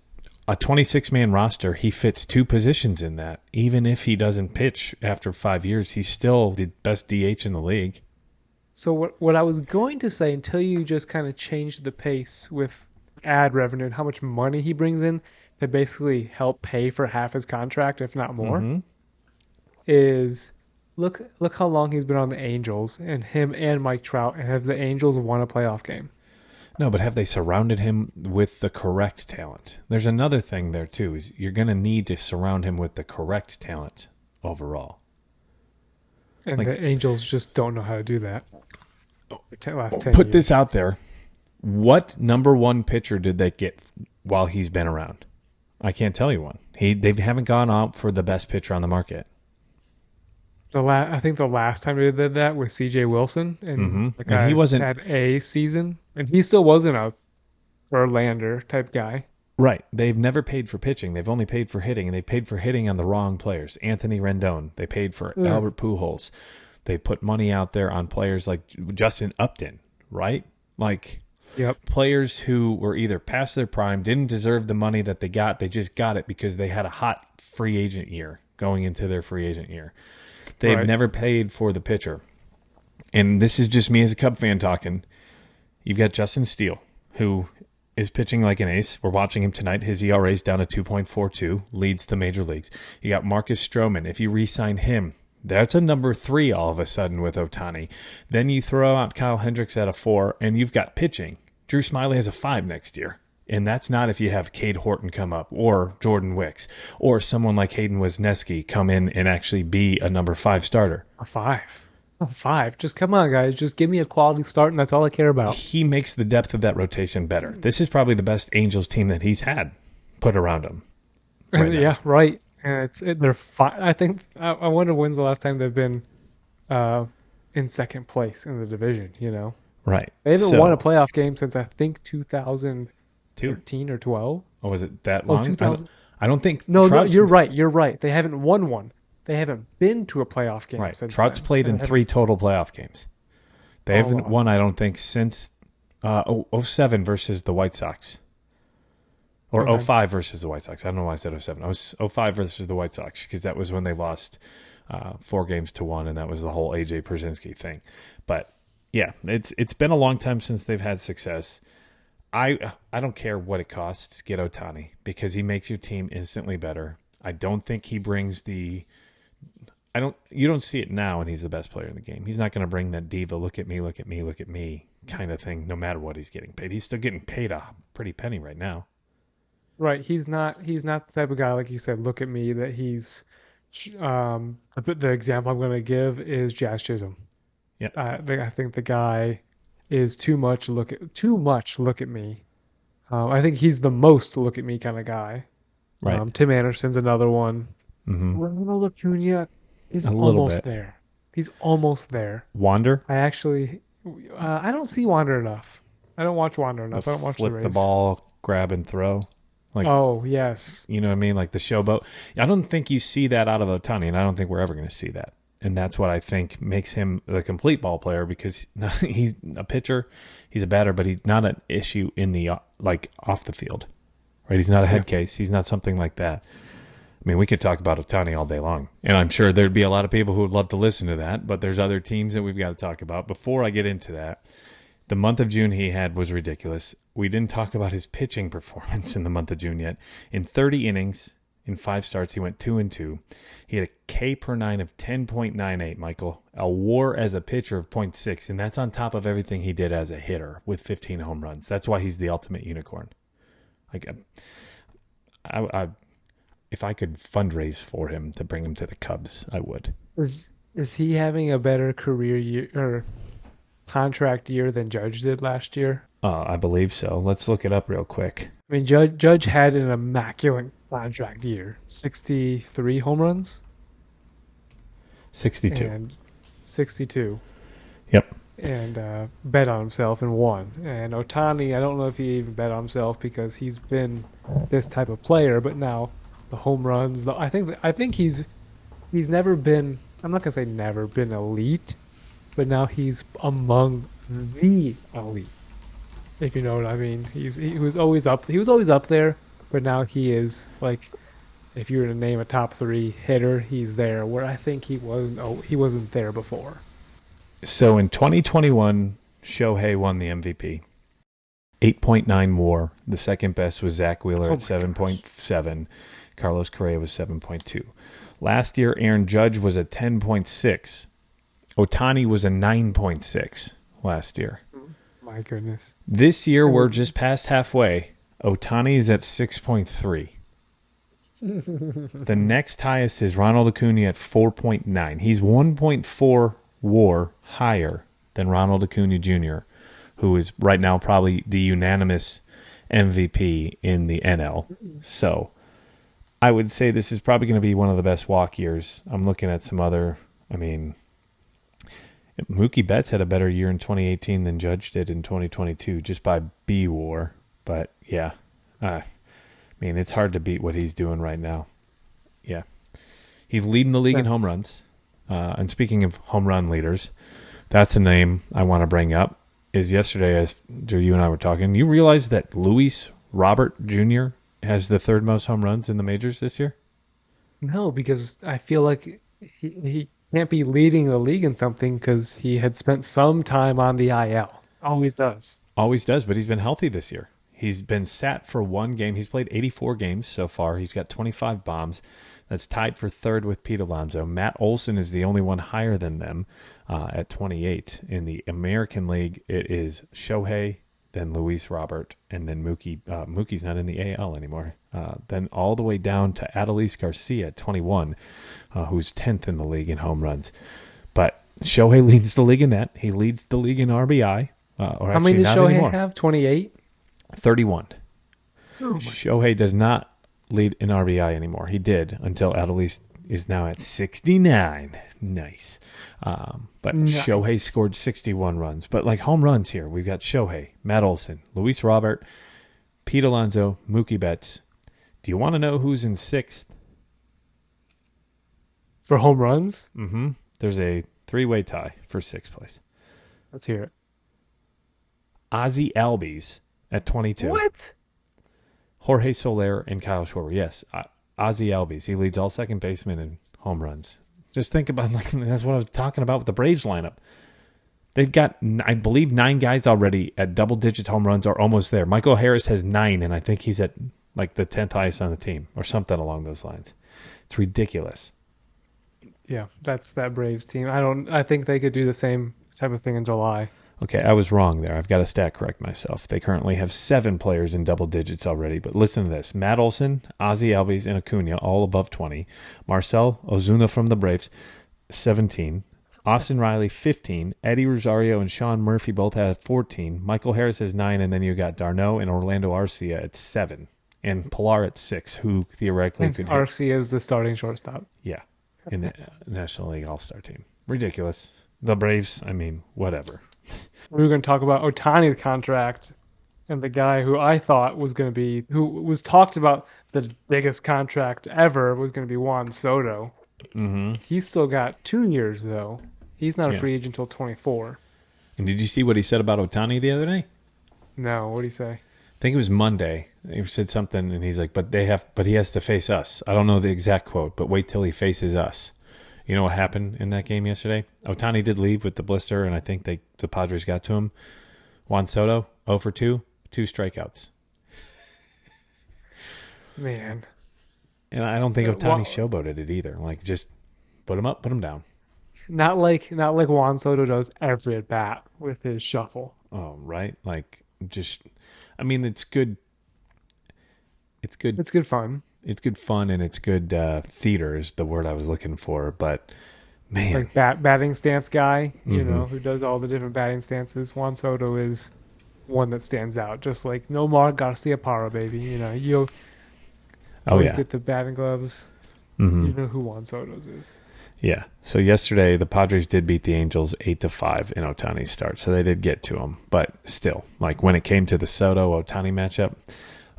a 26-man roster, he fits 2 positions in that. Even if he doesn't pitch after 5 years, he's still the best DH in the league. So what I was going to say, until you just kind of changed the pace with ad revenue and how much money he brings in to basically help pay for half his contract, if not more, is look how long he's been on the Angels, and him and Mike Trout, and have the Angels won a playoff game? No, but have they surrounded him with the correct talent? There's another thing there, too, is you're going to need to surround him with the correct talent overall. And like, the Angels just don't know how to do that. Last 10 put years. this out there. What number 1 pitcher did they get while he's been around? I can't tell you one. They haven't gone out for the best pitcher on the market. I think the last time they did that was C.J. Wilson, and the guy And he wasn't had a season, and he still wasn't a Verlander type guy. right. They've never paid for pitching. They've only paid for hitting, and they paid for hitting on the wrong players. Anthony Rendon. They paid for Albert Pujols. They put money out there on players like Justin Upton, right? Like players who were either past their prime, didn't deserve the money that they got. They just got it because they had a hot free agent year going into their free agent year. They've never paid for the pitcher. And this is just me as a Cub fan talking. You've got Justin Steele, who is pitching like an ace. We're watching him tonight. His ERA is down to 2.42, leads the major leagues. You got Marcus Stroman. If you re-sign him, that's a number 3 all of a sudden with Ohtani. Then you throw out Kyle Hendricks at a 4, and you've got pitching. Drew Smyly has a 5 next year. And that's not if you have Cade Horton come up, or Jordan Wicks, or someone like Hayden Wesneski come in and actually be a number 5 starter. A 5. Just come on, guys. Just give me a quality start, and that's all I care about. He makes the depth of that rotation better. This is probably the best Angels team that he's had put around him. Yeah, right. And they're fine. I wonder when's the last time they've been in second place in the division. Right. They haven't won a playoff game since I think 2013 or 12. Oh, was it that long? 2000. I don't think. No, you're right. You're right. They haven't won one. They haven't been to a playoff game since Trout's then. played in 3 total playoff games. They haven't won, I don't think, since 07 versus the White Sox. Or 05 versus the White Sox. I don't know why I said 07. 05 versus the White Sox, because that was when they lost 4-1, and that was the whole AJ Pierzynski thing. But yeah, it's been a long time since they've had success. I don't care what it costs to get Ohtani, because he makes your team instantly better. I don't think he brings you don't see it now, and he's the best player in the game. He's not going to bring that diva, look at me kind of thing, no matter what he's getting paid. He's still getting paid a pretty penny right now. Right. He's not the type of guy, like you said, look at me, that he's the example I'm going to give is Jazz Chisholm. Yeah. I think the guy is too much look at me. I think he's the most look at me kind of guy. Right. Tim Anderson's another one. Mm-hmm. Ronald Acuña is almost there. He's almost there. Wander? I don't see Wander enough. I don't watch Wander enough. I don't watch the Flip Rays. the ball, grab and throw. Like, oh, yes. You know what I mean? Like the showboat. I don't think you see that out of Ohtani, and I don't think we're ever going to see that. And that's what I think makes him the complete ball player, because he's a pitcher, he's a batter, but he's not an issue in the off the field. Right? He's not a head case. He's not something like that. I mean, we could talk about Ohtani all day long, and I'm sure there'd be a lot of people who would love to listen to that, but there's other teams that we've got to talk about. Before I get into that, the month of June he had was ridiculous. We didn't talk about his pitching performance in the month of June yet. In 30 innings, in 5 starts, he went 2-2. He had a K per 9 of 10.98, Michael. A WAR as a pitcher of .6, and that's on top of everything he did as a hitter with 15 home runs. That's why he's the ultimate unicorn. Like, if I could fundraise for him to bring him to the Cubs, I would. Is he having a better career year or contract year than Judge did last year? I believe so. Let's look it up real quick. I mean, Judge had an immaculate contract year. 63 home runs? 62. And 62. Yep. And bet on himself and won. And Ohtani, I don't know if he even bet on himself, because he's been this type of player, but now the home runs, I think he's never been, I'm not going to say never been elite, but now he's among the elite. If you know what I mean. He was always up there, but now he is like, if you were to name a top three hitter, he's there. Where I think he wasn't. Oh, he wasn't there before. So in 2021, Shohei won the MVP. 8.9 WAR. The second best was Zach Wheeler at 7.7. Carlos Correa was 7.2. Last year, Aaron Judge was at 10.6. Ohtani was a 9.6 last year. My goodness. This year, we're just past halfway. Ohtani is at 6.3. The next highest is Ronald Acuña at 4.9. He's 1.4 WAR higher than Ronald Acuña Jr., who is right now probably the unanimous MVP in the NL. So I would say this is probably going to be one of the best walk years. I'm looking at some other, Mookie Betts had a better year in 2018 than Judge did in 2022 just by B-WAR. But, yeah, it's hard to beat what he's doing right now. Yeah. He's leading the league in home runs. And speaking of home run leaders, that's a name I want to bring up. Is yesterday, as you and I were talking, you realize that Luis Robert Jr. has the third most home runs in the majors this year? No, because I feel like he can't be leading the league in something because he had spent some time on the IL. Always does. Always does, but he's been healthy this year. He's been sat for one game. He's played 84 games so far. He's got 25 bombs. That's tied for third with Pete Alonso. Matt Olson is the only one higher than them at 28. In the American League, it is Shohei, then Luis Robert, and then Mookie. Mookie's not in the AL anymore. Then all the way down to Aroldis Garcia at 21, who's 10th in the league in home runs. But Shohei leads the league in that. He leads the league in RBI. How many did Shohei have? 28? 31. Oh Shohei does not lead in RBI anymore. He did until Aroldis is now at 69. Nice. But nice. Shohei scored 61 runs. But like home runs here, we've got Shohei, Matt Olson, Luis Robert, Pete Alonso, Mookie Betts. Do you want to know who's in sixth? For home runs? Mm-hmm. There's a three-way tie for sixth place. Let's hear it. Ozzie Albies at 22. What? Jorge Soler and Kyle Schwarber. Yes, Ozzie Albies. He leads all second basemen in home runs. Just think about, that's what I was talking about with the Braves lineup. They've got, I believe, 9 guys already at double-digit home runs or almost there. Michael Harris has 9, and I think he's at like the 10th highest on the team or something along those lines. It's ridiculous. Yeah, that's that Braves team. I think they could do the same type of thing in July. Okay, I was wrong there. I've got to stat correct myself. They currently have 7 players in double digits already. But listen to this. Matt Olson, Ozzie Albies, and Acuña, all above 20. Marcell Ozuna from the Braves, 17. Austin Riley, 15. Eddie Rosario and Sean Murphy both have 14. Michael Harris has 9. And then you got Darno and Orlando Arcia at 7. And Pilar at 6, who theoretically could hit. Arcia is the starting shortstop. Yeah, in the National League All-Star team. Ridiculous. The Braves, whatever. We were going to talk about Ohtani's contract and the guy who I thought was going to be, who was talked about the biggest contract ever was going to be Juan Soto. Mm-hmm. He's still got 2 years, though. He's not a free agent until 24. And did you see what he said about Ohtani the other day? No, what did he say? I think it was Monday. He said something, and he's like, but he has to face us. I don't know the exact quote, but wait till he faces us. You know what happened in that game yesterday? Ohtani did leave with the blister, and I think the Padres got to him. Juan Soto, 0 for 2, 2 strikeouts. Man. And I don't think Ohtani showboated it either. Like, just put him up, put him down. Not like Juan Soto does every at bat with his shuffle. Oh, right? Like, just, it's good. It's good. It's good fun. It's good fun, and it's good theater is the word I was looking for. But, man. Like batting stance guy, who does all the different batting stances. Juan Soto is one that stands out. Just like Nomar Garciaparra, baby. You'll always get the batting gloves. Mm-hmm. You know who Juan Soto's is. Yeah. So yesterday, the Padres did beat the Angels 8-5 in Ohtani's start. So they did get to him. But still, like when it came to the Soto-Ohtani matchup,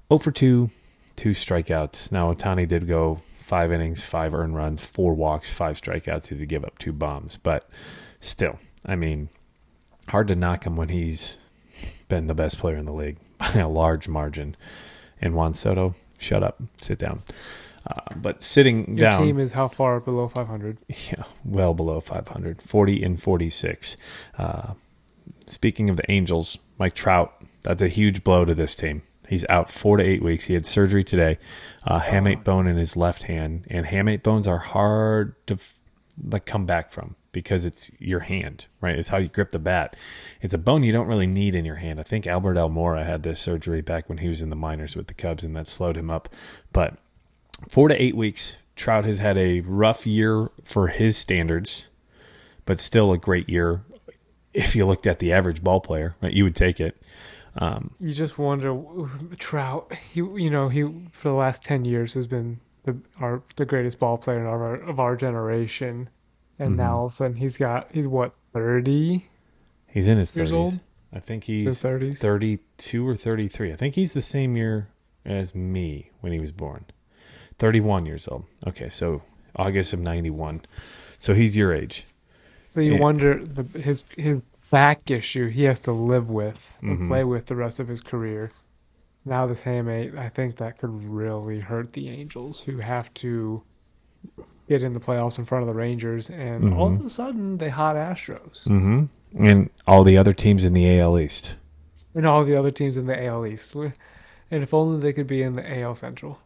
0 for 2. 2 strikeouts. Now, Ohtani did go 5 innings, 5 earned runs, 4 walks, 5 strikeouts. He did give up 2 bombs. But still, hard to knock him when he's been the best player in the league by a large margin. And Juan Soto, shut up, sit down. But sitting Your down, team is how far below 500? yeah, well below 500, 40-46. Speaking of the Angels, Mike Trout, that's a huge blow to this team. He's out 4 to 8 weeks. He had surgery today, hamate bone in his left hand, and hamate bones are hard to come back from because it's your hand, right? It's how you grip the bat. It's a bone you don't really need in your hand. I think Albert Almora had this surgery back when he was in the minors with the Cubs, and that slowed him up. But 4 to 8 weeks, Trout has had a rough year for his standards, but still a great year. If you looked at the average ball player, right, you would take it. You just wonder, Trout. He for the last 10 years has been the greatest ball player of our generation, and now all of a sudden he's what, 30? He's in his years 30s. Old? I think he's 30s? 32 or 33. I think he's the same year as me when he was born. 31 years old. Okay, so August of 91. So he's your age. So you wonder his back issue he has to live with and play with the rest of his career. Now this hamate, I think that could really hurt the Angels, who have to get in the playoffs in front of the Rangers, and all of a sudden they hot Astros. And all the other teams in the AL East. And all the other teams in the AL East. And if only they could be in the AL Central.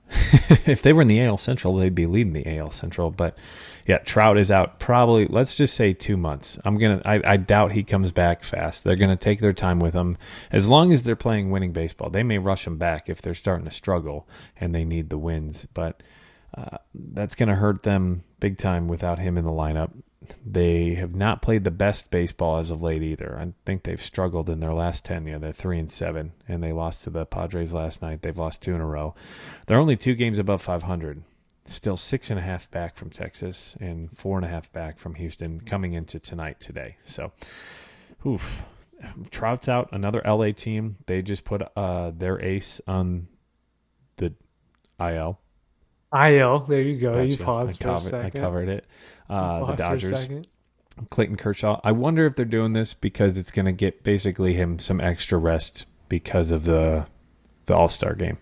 If they were in the AL Central, they'd be leading the AL Central. But yeah, Trout is out probably, let's just say 2 months. I doubt he comes back fast. They're going to take their time with him. As long as they're playing winning baseball, they may rush him back if they're starting to struggle and they need the wins. But that's going to hurt them big time without him in the lineup. They have not played the best baseball as of late either. I think they've struggled in their last 10. They're 3-7, and they lost to the Padres last night. They've lost 2 in a row. They're only 2 games above 500. Still 6.5 back from Texas and 4.5 back from Houston coming into today. So, Trout's out. Another LA team. They just put their ace on the IL. IL, there you go. Gotcha. You paused for a second. I covered it. The Dodgers. Clayton Kershaw. I wonder if they're doing this because it's going to get basically him some extra rest because of the All-Star Game.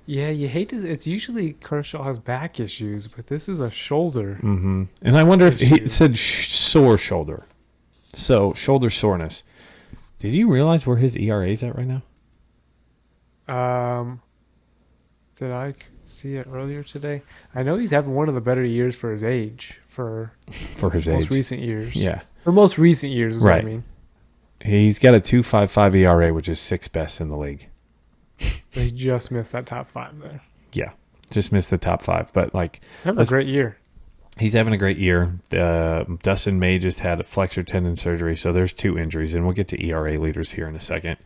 Yeah, you hate to. It's usually Kershaw has back issues, but this is a shoulder. And I wonder if he said sore shoulder, so shoulder soreness. Did you realize where his ERA is at right now? Did I see it earlier today? I know he's having one of the better years for his age. For his most recent years. Yeah. For most recent years is what I mean. He's got a 2.55 ERA, which is 6th best in the league. But he just missed that top 5 there. Yeah. Just missed the top 5. But he's having a great year. He's having a great year. Dustin May just had a flexor tendon surgery, so there's 2 injuries, and we'll get to ERA leaders here in a second.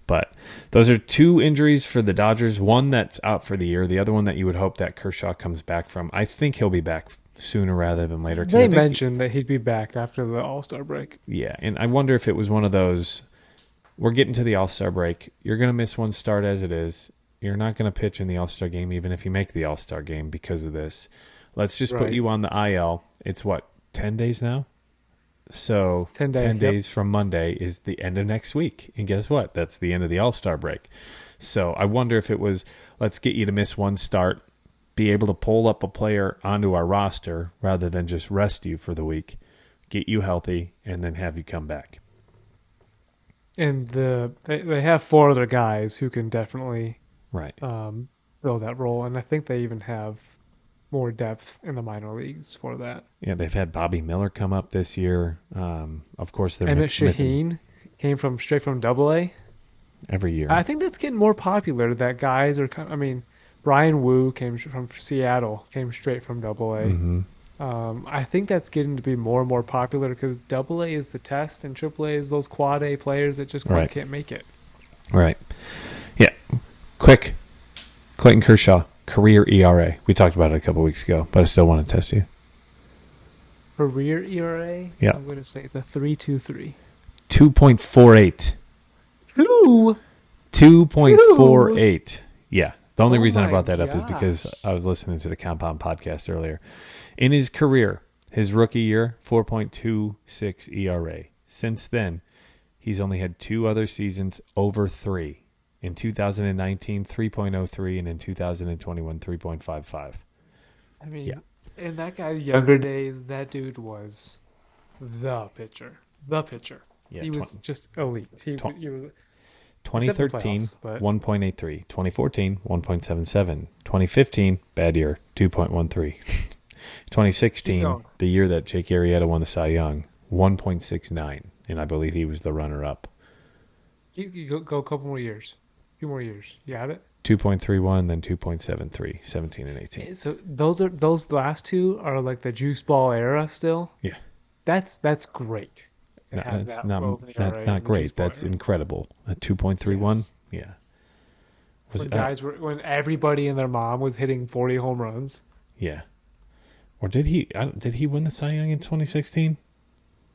But those are 2 injuries for the Dodgers. One that's out for the year. The other one that you would hope that Kershaw comes back from. I think he'll be back sooner rather than later. They mentioned that he'd be back after the All-Star break. Yeah, and I wonder if it was one of those, we're getting to the All-Star break. You're going to miss one start as it is. You're not going to pitch in the All-Star game even if you make the All-Star game because of this. Let's just put you on the IL. It's 10 days now? So 10 days from Monday is the end of next week. And guess what? That's the end of the All-Star break. So I wonder if it was, let's get you to miss one start, be able to pull up a player onto our roster rather than just rest you for the week, get you healthy, and then have you come back. And they have 4 other guys who can definitely fill that role. And I think they even have more depth in the minor leagues for that. Yeah, they've had Bobby Miller come up this year. Of course, they're Emmett Shaheen came straight from Double-A. Every year. I think that's getting more popular. That guys are. I mean, Brian Wu came from Seattle, came straight from Double-A. I think that's getting to be more and more popular because Double-A is the test and Triple-A is those Quad A players that just can't make it. Right. Yeah. Quick. Clayton Kershaw. Career ERA. We talked about it a couple weeks ago, but I still want to test you. Career ERA? Yeah. I'm going to say it's a 3.23. 2.48. 2.48. Yeah. The only reason I brought that up is because I was listening to the Compound podcast earlier. In his career, his rookie year, 4.26 ERA. Since then, he's only had 2 other seasons over 3. In 2019, 3.03, and in 2021, 3.55. I mean, Yeah. in that guy's younger days, that dude was the pitcher. The pitcher. Yeah, He was just elite. He was, 2013, playoffs, but- 1.83. 2014, 1.77. 2015, bad year, 2.13. 2016, Keep going. the year that Jake Arrieta won the Cy Young, 1.69. And I believe he was the runner-up. you go a couple more years. A few more years. You got it? 2.31, then 2.73, 17 and 18. So those last two are like the juice ball era still. Yeah. That's great. to No, have that's that not low of an that's ERA not in the great. juice ball That's era. incredible. A 2.31. Yes. Yeah. When everybody and their mom was hitting 40 home runs. Yeah. Or did he win the Cy Young in 2016?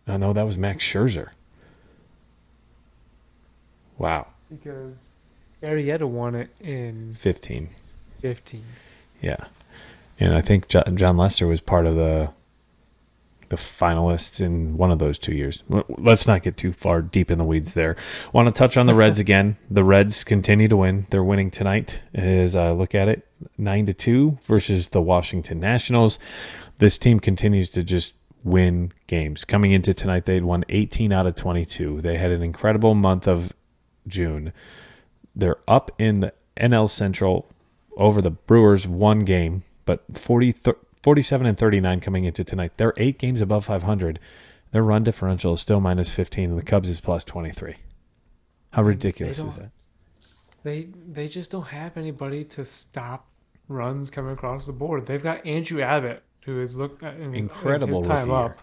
Oh, no, that was Max Scherzer. Wow. Because Arrieta won it in 15. 15. Yeah. And I think John Lester was part of the finalists in one of those 2 years. Let's not get too far deep in the weeds there. Want to touch on the Reds again. The Reds continue to win. They're winning tonight as I look at it, 9-2 versus the Washington Nationals. This team continues to just win games. Coming into tonight, they'd won 18 out of 22. They had an incredible month of June. They're up in the NL Central over the Brewers one game, but 47 and 39 coming into tonight. They're 8 games above 500. Their run differential is still minus 15, and the Cubs is plus 23. How ridiculous is that? They just don't have anybody to stop runs coming across the board. They've got Andrew Abbott, who is Incredible his time rookie up.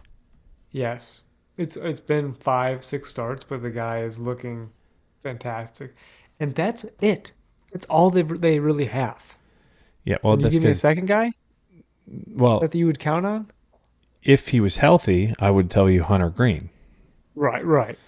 Yes, it's been 5-6 starts, but the guy is looking fantastic, and that's it. It's all they really have. Yeah, well, Can you that's give me a because second guy that you would count on? If he was healthy, I would tell you Hunter Green. Right.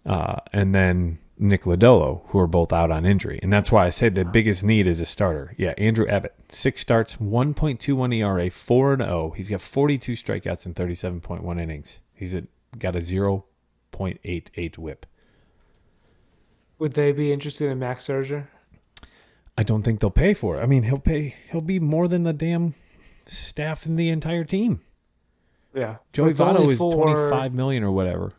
And then Nick Lodolo, who are both out on injury. And that's why I said the biggest need is a starter. Yeah, Andrew Abbott, 6 starts, 1.21 ERA, 4-0. He's got 42 strikeouts in 37.1 innings. He's got a 0.88 whip. Would they be interested in Max Scherzer? I don't think they'll pay for it. I mean, he'll be more than the damn staff in the entire team. Yeah. Joey It's only Votto is for- $25 million or whatever.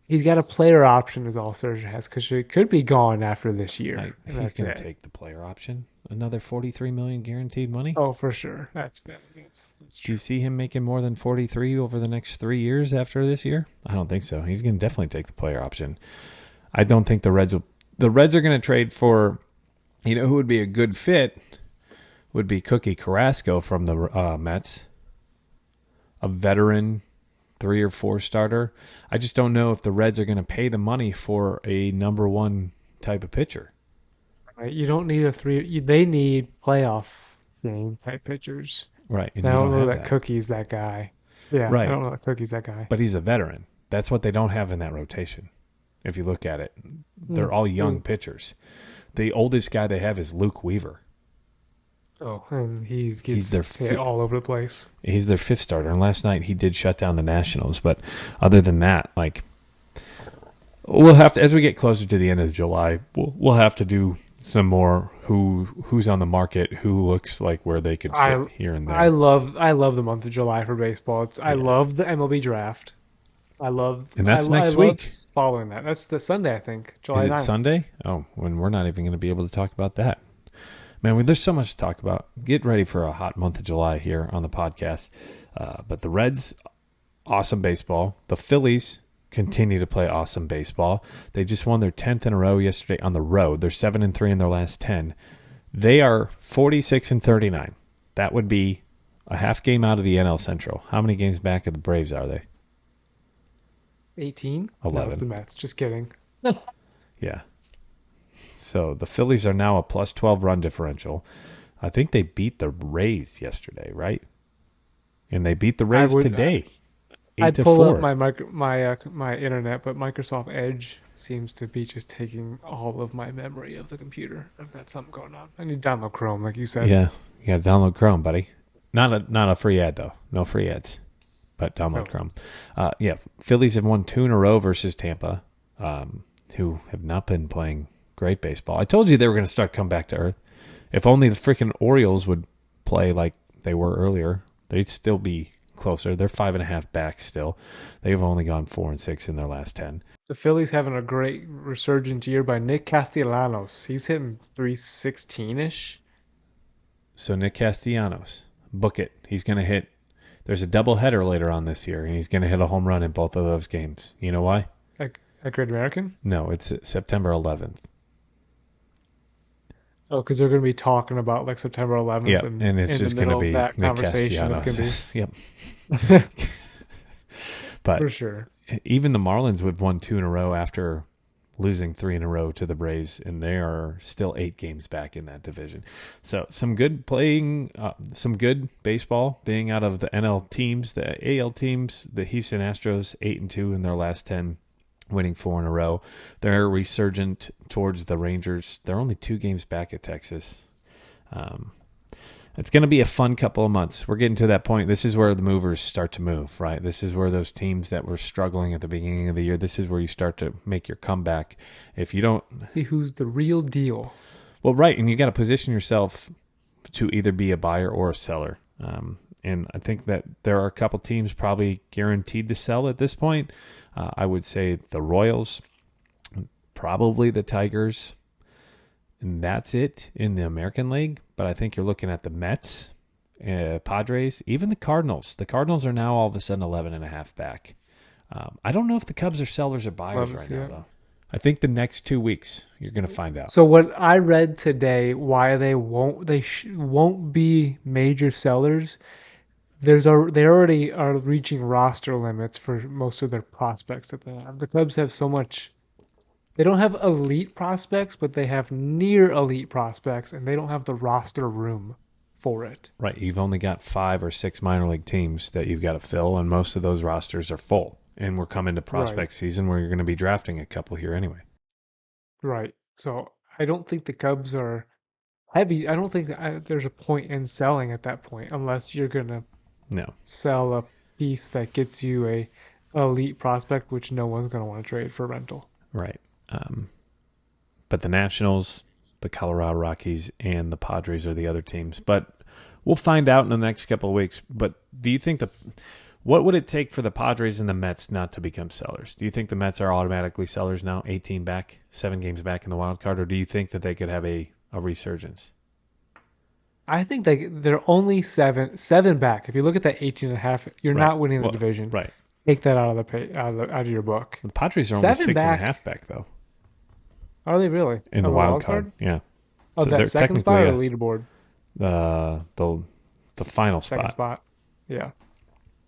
He's got a player option, is all Scherzer has, because he could be gone after this year. He's That's going it. to take the player option. Another $43 million guaranteed money. Oh, for sure. That's Do true. you see him making more than 43 over the next 3 years after this year? I don't think so. He's going to definitely take the player option. I don't think the Reds are going to trade for, who would be a good fit would be Cookie Carrasco from the Mets, a veteran 3 or 4 starter. I just don't know if the Reds are going to pay the money for a number 1 type of pitcher. Right. You don't need they need playoff game type pitchers. Right. And I you don't know have that Cookie's that guy. Yeah, Right. I don't know that Cookie's that guy. But he's a veteran. That's what they don't have in that rotation. If you look at it, they're all young pitchers. The oldest guy they have is Luke Weaver. Oh, and he He's gets their hit all over the place. He's their 5th starter, and last night he did shut down the Nationals. But other than that, we'll have to, as we get closer to the end of July, we'll have to do some more who's on the market, who looks like where they could fit here and there. I love the month of July for baseball. I love the MLB draft. And that's next love week. Following that, that's the Sunday, I think. July Is it 9th. Sunday? Oh, when we're not even going to be able to talk about that. Man, there's so much to talk about. Get ready for a hot month of July here on the podcast. But the Reds, awesome baseball. The Phillies continue to play awesome baseball. They just won their 10th in a row yesterday on the road. They're 7-3 in their last 10. They are 46 and 39. That would be a half game out of the NL Central. How many games back of the Braves are they? 18? 11. No, it's the Mets. Just kidding. Yeah. So the Phillies are now a plus 12 run differential. I think they beat the Rays yesterday, right? And they beat the Rays today. I'd 8-4. pull up my internet, but Microsoft Edge seems to be just taking all of my memory of the computer. I've got something going on. I need to download Chrome, like you said. Yeah, you got to download Chrome, buddy. Not a free ad though. No free ads, but download Chrome. Phillies have won 2 in a row versus Tampa, who have not been playing Great baseball. I told you they were going to start come back to earth. If only the freaking Orioles would play like they were earlier, they'd still be closer. They're 5.5 back still. They've only gone 4-6 in their last 10. The Phillies having a great resurgent year by Nick Castellanos. He's hitting 316-ish. So Nick Castellanos, book it. He's going to hit. There's a doubleheader later on this year, and he's going to hit a home run in both of those games. You know why? At Great American? No, it's September 11th. Oh, because they're going to be talking about like September 11th. Yeah, and it's in just the going to middle be of that Nick conversation. It's Castellanos. going to Yep. be But for sure. even the Marlins would have won 2 in a row after losing 3 in a row to the Braves, and they are still 8 games back in that division. So some good playing, some good baseball being out of the NL teams, the AL teams. The Houston Astros 8-2 in their last 10, winning 4 in a row. They're resurgent towards the Rangers. They're only 2 games back at Texas. It's going to be a fun couple of months. We're getting to that point. This is where the movers start to move, right? This is where those teams that were struggling at the beginning of the year, this is where you start to make your comeback. If you don't see who's the real deal. Well, right, and you got to position yourself to either be a buyer or a seller. And I think that there are a couple teams probably guaranteed to sell at this point. I would say the Royals, probably the Tigers, and that's it in the American League. But I think you're looking at the Mets, Padres, even the Cardinals. The Cardinals are now all of a sudden 11.5 back. I don't know if the Cubs are sellers or buyers right now, though. I think the next 2 weeks you're going to find out. So what I read today, why they won't be major sellers. They already are reaching roster limits for most of their prospects that they have. The Cubs have so much. They don't have elite prospects, but they have near elite prospects, and they don't have the roster room for it. Right. You've only got 5 or 6 minor league teams that you've got to fill, and most of those rosters are full. And we're coming to prospect season where you're going to be drafting a couple here anyway. Right. So I don't think the Cubs are heavy. I don't think there's a point in selling at that point unless you're going to sell a piece that gets you a elite prospect, which no one's going to want to trade for rental. Right. But the Nationals, the Colorado Rockies, and the Padres are the other teams. But we'll find out in the next couple of weeks. But do you think what would it take for the Padres and the Mets not to become sellers? Do you think the Mets are automatically sellers now, 18 back, 7 games back in the wild card, or do you think that they could have a resurgence? I think they're only seven back. If you look at that 18.5, you're not winning the division. Right. Take that out of your book. The Padres are only 6.5 back, though. Are they really? In the wild card? Yeah. Oh, so that second spot or leaderboard? The final spot. Second spot. Yeah.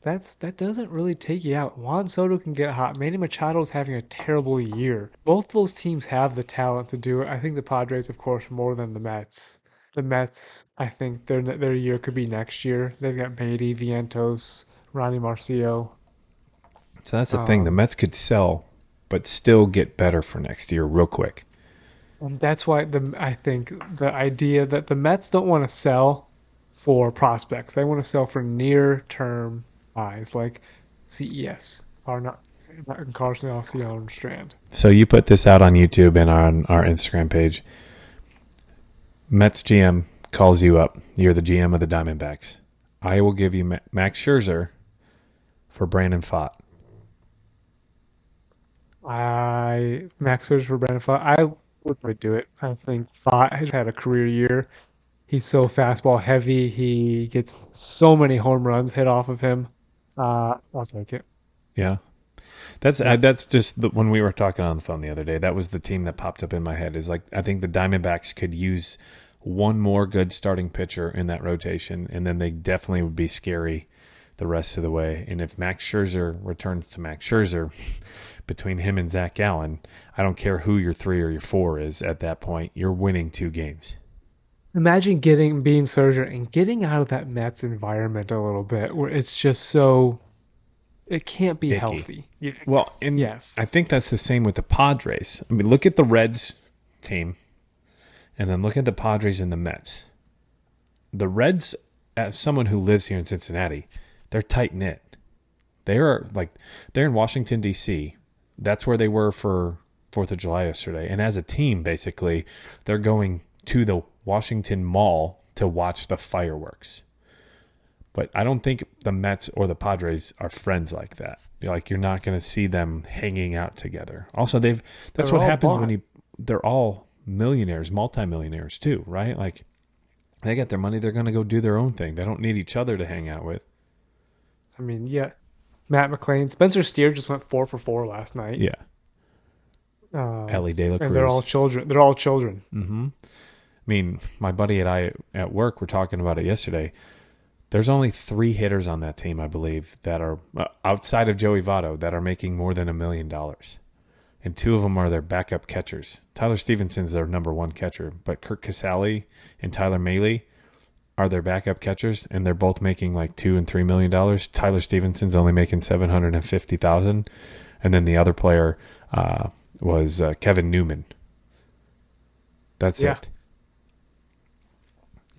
That doesn't really take you out. Juan Soto can get hot. Manny Machado's having a terrible year. Both those teams have the talent to do it. I think the Padres, of course, more than the Mets. The Mets, I think their year could be next year. They've got Beatty, Vientos, Ronnie Marcio. So that's the thing. The Mets could sell, but still get better for next year real quick. And that's why I think the idea that the Mets don't want to sell for prospects. They want to sell for near-term buys like CES or not Carson Alcion Strand. So you put this out on YouTube and on our Instagram page. Mets GM calls you up. You're the GM of the Diamondbacks. I will give you Max Scherzer for Brandon Pfaadt. Max Scherzer for Brandon Pfaadt. I would do it. I think Pfaadt has had a career year. He's so fastball heavy. He gets so many home runs hit off of him. I'll take it. Yeah. That's just when we were talking on the phone the other day, that was the team that popped up in my head. Is like, I think the Diamondbacks could use one more good starting pitcher in that rotation, and then they definitely would be scary the rest of the way. And if Max Scherzer returns to Max Scherzer, between him and Zach Gallen, I don't care who your 3 or your 4 is at that point, you're winning 2 games. Imagine being Scherzer and getting out of that Mets environment a little bit where it's just so it can't be icky. Healthy. Well, and yes. I think that's the same with the Padres. I mean, look at the Reds team and then look at the Padres and the Mets. The Reds, as someone who lives here in Cincinnati, they're tight-knit. They're in Washington, D.C. That's where they were for 4th of July yesterday. And as a team, basically, they're going to the Washington Mall to watch the fireworks. But I don't think the Mets or the Padres are friends like that. Like, you're not going to see them hanging out together. Also, that's They're what all happens bought. they're all millionaires, multimillionaires too, right? Like, they get their money, they're going to go do their own thing. They don't need each other to hang out with. I mean, yeah. Matt McClain, Spencer Steer just went 4 for 4 last night. Yeah. Ellie De La Cruz. And they're all children. They're all children. Mm-hmm. I mean, my buddy and I at work were talking about it yesterday. There's only 3 hitters on that team, I believe, that are outside of Joey Votto that are making more than $1 million. And 2 of them are their backup catchers. Tyler Stephenson's their number 1 catcher, but Kirk Casale and Tyler Mahle are their backup catchers, and they're both making like $2 and $3 million. Tyler Stephenson's only making $750,000, and then the other player was Kevin Newman. That's it.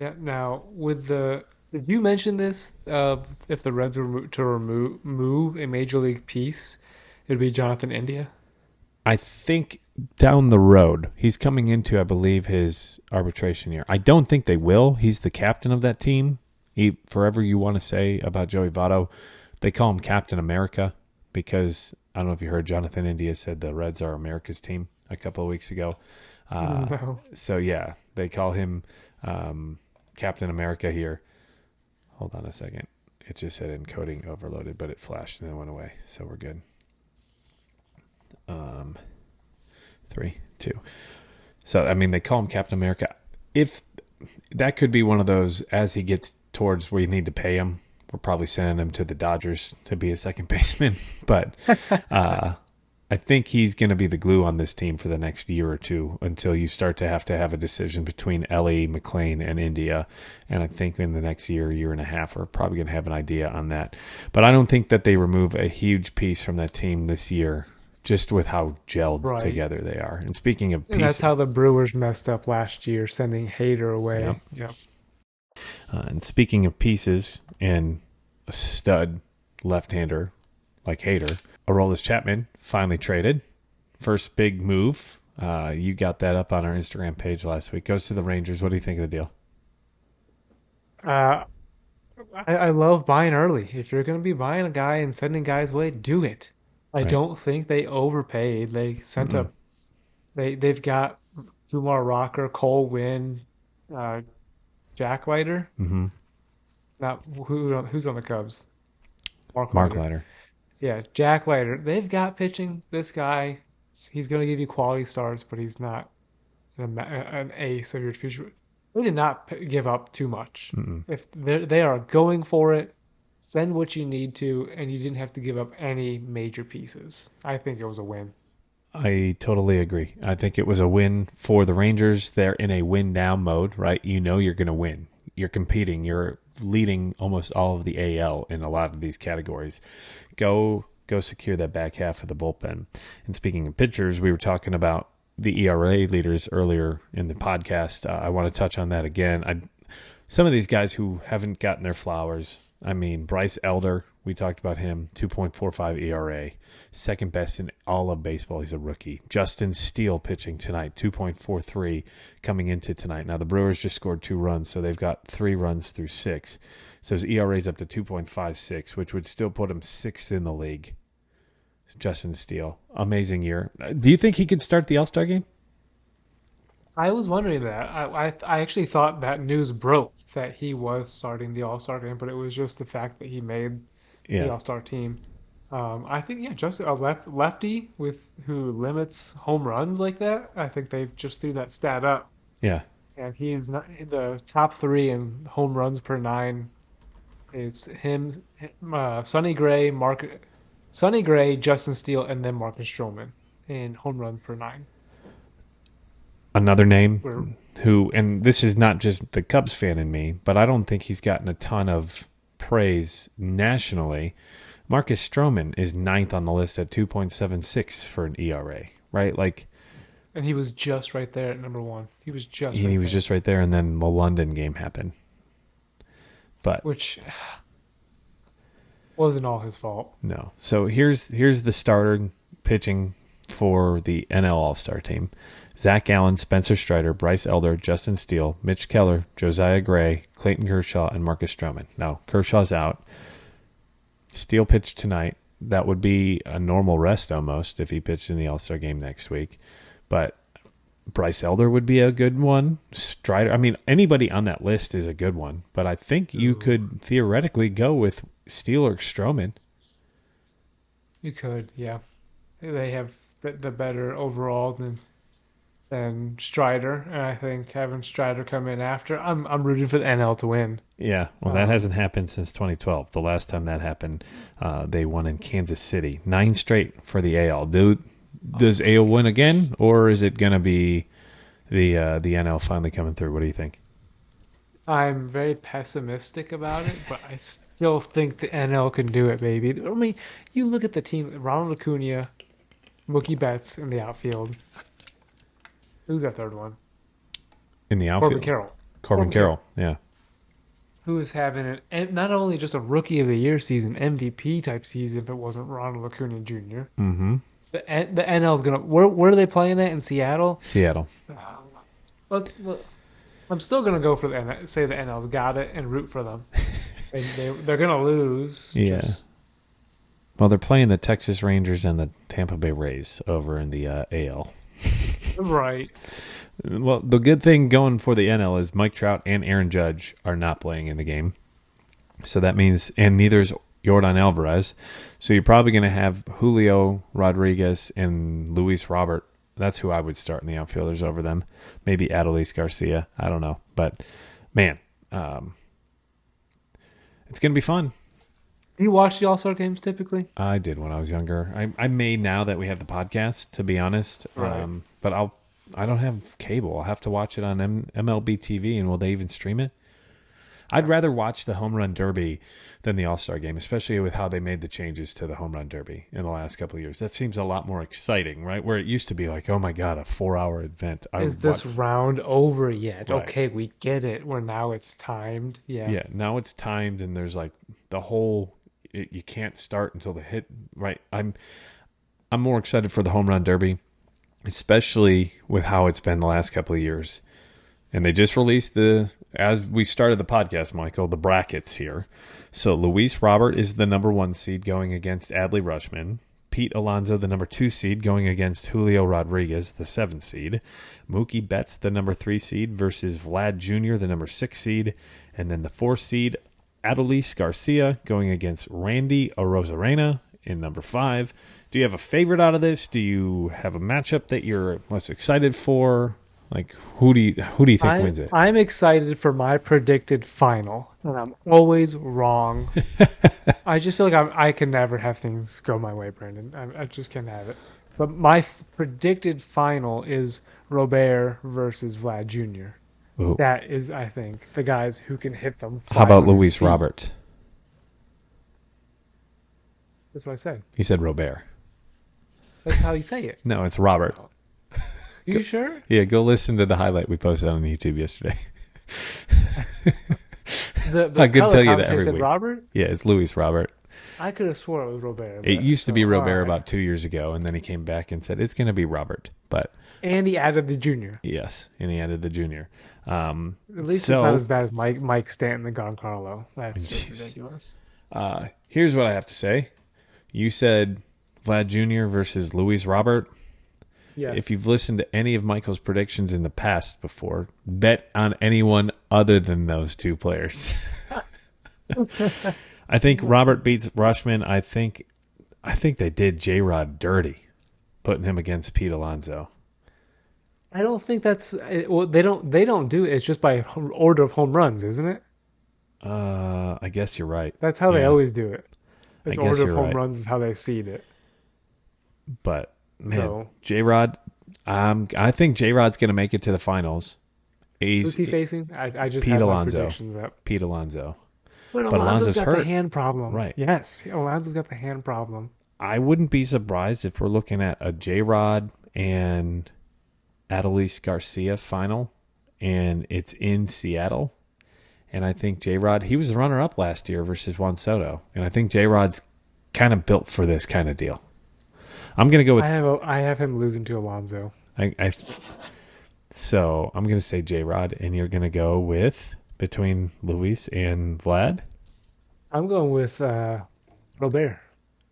Yeah. Now, did you mention this? If the Reds were to remove a major league piece, it'd be Jonathan India. I think down the road, he's coming into, I believe, his arbitration year. I don't think they will. He's the captain of that team. Forever you want to say about Joey Votto, they call him Captain America because, I don't know if you heard, Jonathan India said the Reds are America's team a couple of weeks ago. No. So, yeah, they call him Captain America here. Hold on a second. It just said encoding overloaded, but it flashed and then went away. So we're good. 3, 2. So, I mean, they call him Captain America. If that could be one of those, as he gets towards where you need to pay him, we're probably sending him to the Dodgers to be a second baseman. But I think he's going to be the glue on this team for the next year or two until you start to have a decision between Ellie, McClain, and India. And I think in the next year and a half, we're probably going to have an idea on that. But I don't think that they remove a huge piece from that team this year, just with how gelled together they are. And speaking of pieces, that's how the Brewers messed up last year, sending Hader away. Yep. And speaking of pieces and a stud left-hander like Hader, Aroldis Chapman finally traded. First big move. You got that up on our Instagram page last week. Goes to the Rangers. What do you think of the deal? I love buying early. If you're going to be buying a guy and sending guys away, do it. I don't think they overpaid. They sent up. They've got Kumar Rocker, Cole Winn, Jack Leiter. Mm-hmm. Not who's on the Cubs. Mark Leiter. Yeah, Jack Leiter. They've got pitching. This guy, he's going to give you quality starts, but he's not an ace of your future. They did not give up too much. Mm-mm. If they are going for it, send what you need to, and you didn't have to give up any major pieces. I think it was a win. I totally agree. I think it was a win for the Rangers. They're in a win-now mode, right? You know you're going to win. You're competing. You're leading almost all of the AL in a lot of these categories. Go secure that back half of the bullpen. And speaking of pitchers, we were talking about the ERA leaders earlier in the podcast. I want to touch on that again. Some of these guys who haven't gotten their flowers. I mean, Bryce Elder, we talked about him, 2.45 ERA, second best in all of baseball. He's a rookie. Justin Steele pitching tonight, 2.43 coming into tonight. Now, the Brewers just scored 2 runs, so they've got 3 runs through 6. So his ERA is up to 2.56, which would still put him 6th in the league. Justin Steele, amazing year. Do you think he could start the All-Star game? I was wondering that. I actually thought that news broke that he was starting the All-Star game, but it was just the fact that he made the All-Star team. I think, just a lefty who limits home runs like that. I think they've just threw that stat up. Yeah. And he is not in the top 3 in home runs per 9. It's him, Sonny Gray, Justin Steele, and then Marcus Stroman in home runs per 9. Another name who, and this is not just the Cubs fan in me, but I don't think he's gotten a ton of praise nationally. Marcus Stroman is 9th on the list at 2.76 for an ERA, right? And he was just right there at number 1. He was just right there, and then the London game happened. Which wasn't all his fault. No. So here's the starter pitching for the NL All-Star team. Zach Allen, Spencer Strider, Bryce Elder, Justin Steele, Mitch Keller, Josiah Gray, Clayton Kershaw, and Marcus Stroman. Now, Kershaw's out. Steele pitched tonight. That would be a normal rest almost if he pitched in the All-Star game next week. But Bryce Elder would be a good one. Strider, I mean, anybody on that list is a good one. But I think you could theoretically go with Steele or Stroman. You could, yeah. They have the better overall than Strider, and I think having Strider come in after, I'm rooting for the NL to win. Yeah, well, that hasn't happened since 2012. The last time that happened, they won in Kansas City. 9 straight for the AL. Does AL win again, or is it going to be the NL finally coming through? What do you think? I'm very pessimistic about it, but I still think the NL can do it, baby. I mean, you look at the team: Ronald Acuña, Mookie Betts in the outfield. Who's that third one? In the outfield, Corbin Carroll. Yeah. Who is having not only just a Rookie of the Year season, MVP type season if it wasn't Ronald Acuña Jr. Mm-hmm. The NL's gonna. Where are they playing at in Seattle? Seattle. Well, I'm still gonna go for the NL, say the NL's got it and root for them. They're gonna lose. Yeah. Well, they're playing the Texas Rangers and the Tampa Bay Rays over in the AL. Right. Well, the good thing going for the NL is Mike Trout and Aaron Judge are not playing in the game. So that means, and neither is Yordan Alvarez. So you're probably going to have Julio Rodriguez and Luis Robert. That's who I would start in the outfielders over them. Maybe Aroldis Garcia. I don't know. But, man, it's going to be fun. Do you watch the All-Star games typically? I did when I was younger. I may now that we have the podcast, to be honest. Right. But I don't have cable. I'll have to watch it on MLB TV, and will they even stream it? I'd rather watch the Home Run Derby than the All-Star Game, especially with how they made the changes to the Home Run Derby in the last couple of years. That seems a lot more exciting, right? Where it used to be like, oh my God, a 4-hour event. Is this round over yet? Right. Okay, we get it. Where now it's timed. Yeah. Yeah, now it's timed, and there's like the whole... you can't start until the hit. Right. I'm more excited for the Home Run Derby, especially with how it's been the last couple of years. And they just released as we started the podcast, Michael, the brackets here. So Luis Robert is the number 1 seed going against Adley Rutschman. Pete Alonso, the number 2 seed, going against Julio Rodriguez, the 7th seed. Mookie Betts, the number 3 seed, versus Vlad Jr., the number 6 seed. And then the 4th seed, Aroldis Garcia, going against Randy Arozarena in number 5. Do you have a favorite out of this? Do you have a matchup that you're most excited for? Like, who do you think wins it? I'm excited for my predicted final, and I'm always wrong. I just feel like I can never have things go my way, Brandon. I just can't have it. But my predicted final is Robert versus Vlad Jr. Ooh. That is, I think, the guys who can hit them. How about Luis Robert? That's what I said. He said Robert. That's how you say it. No, it's Robert. You sure? Yeah, go listen to the highlight we posted on YouTube yesterday. The I could tell you that every said week. Robert? Yeah, it's Luis Robert. I could have sworn it was Robert. It used to be Robert about 2 years ago, and then he came back and said it's going to be Robert. But and he added the junior. Yes, and he added the junior. At least it's not as bad as Mike Stanton and Giancarlo. That's just ridiculous. Here's what I have to say. You said Vlad Jr. versus Luis Robert. Yes. If you've listened to any of Michael's predictions in the past before, bet on anyone other than those two players. I think Robert beats Rutschman. I think they did J-Rod dirty, putting him against Pete Alonso. I don't think that's well. They don't do it. It's just by order of home runs, isn't it? I guess you're right. That's how they always do it. It's I guess order of you're home right. runs is how they seed it. But man, J-Rod, I think J-Rod's going to make it to the finals. Who's he facing? I just Pete had my Alonso. predictions up. Pete Alonso. But Alonso's got hurt. the hand problem. Right. Yes, Alonso's got the hand problem. I wouldn't be surprised if we're looking at a J-Rod and Aroldis Garcia final, and it's in Seattle. And I think J-Rod, he was the runner-up last year versus Juan Soto. And I think J-Rod's kind of built for this kind of deal. I'm going to go with I have him losing to Alonso. So I'm going to say J-Rod, and you're going to go with between Luis and Vlad? I'm going with Robert.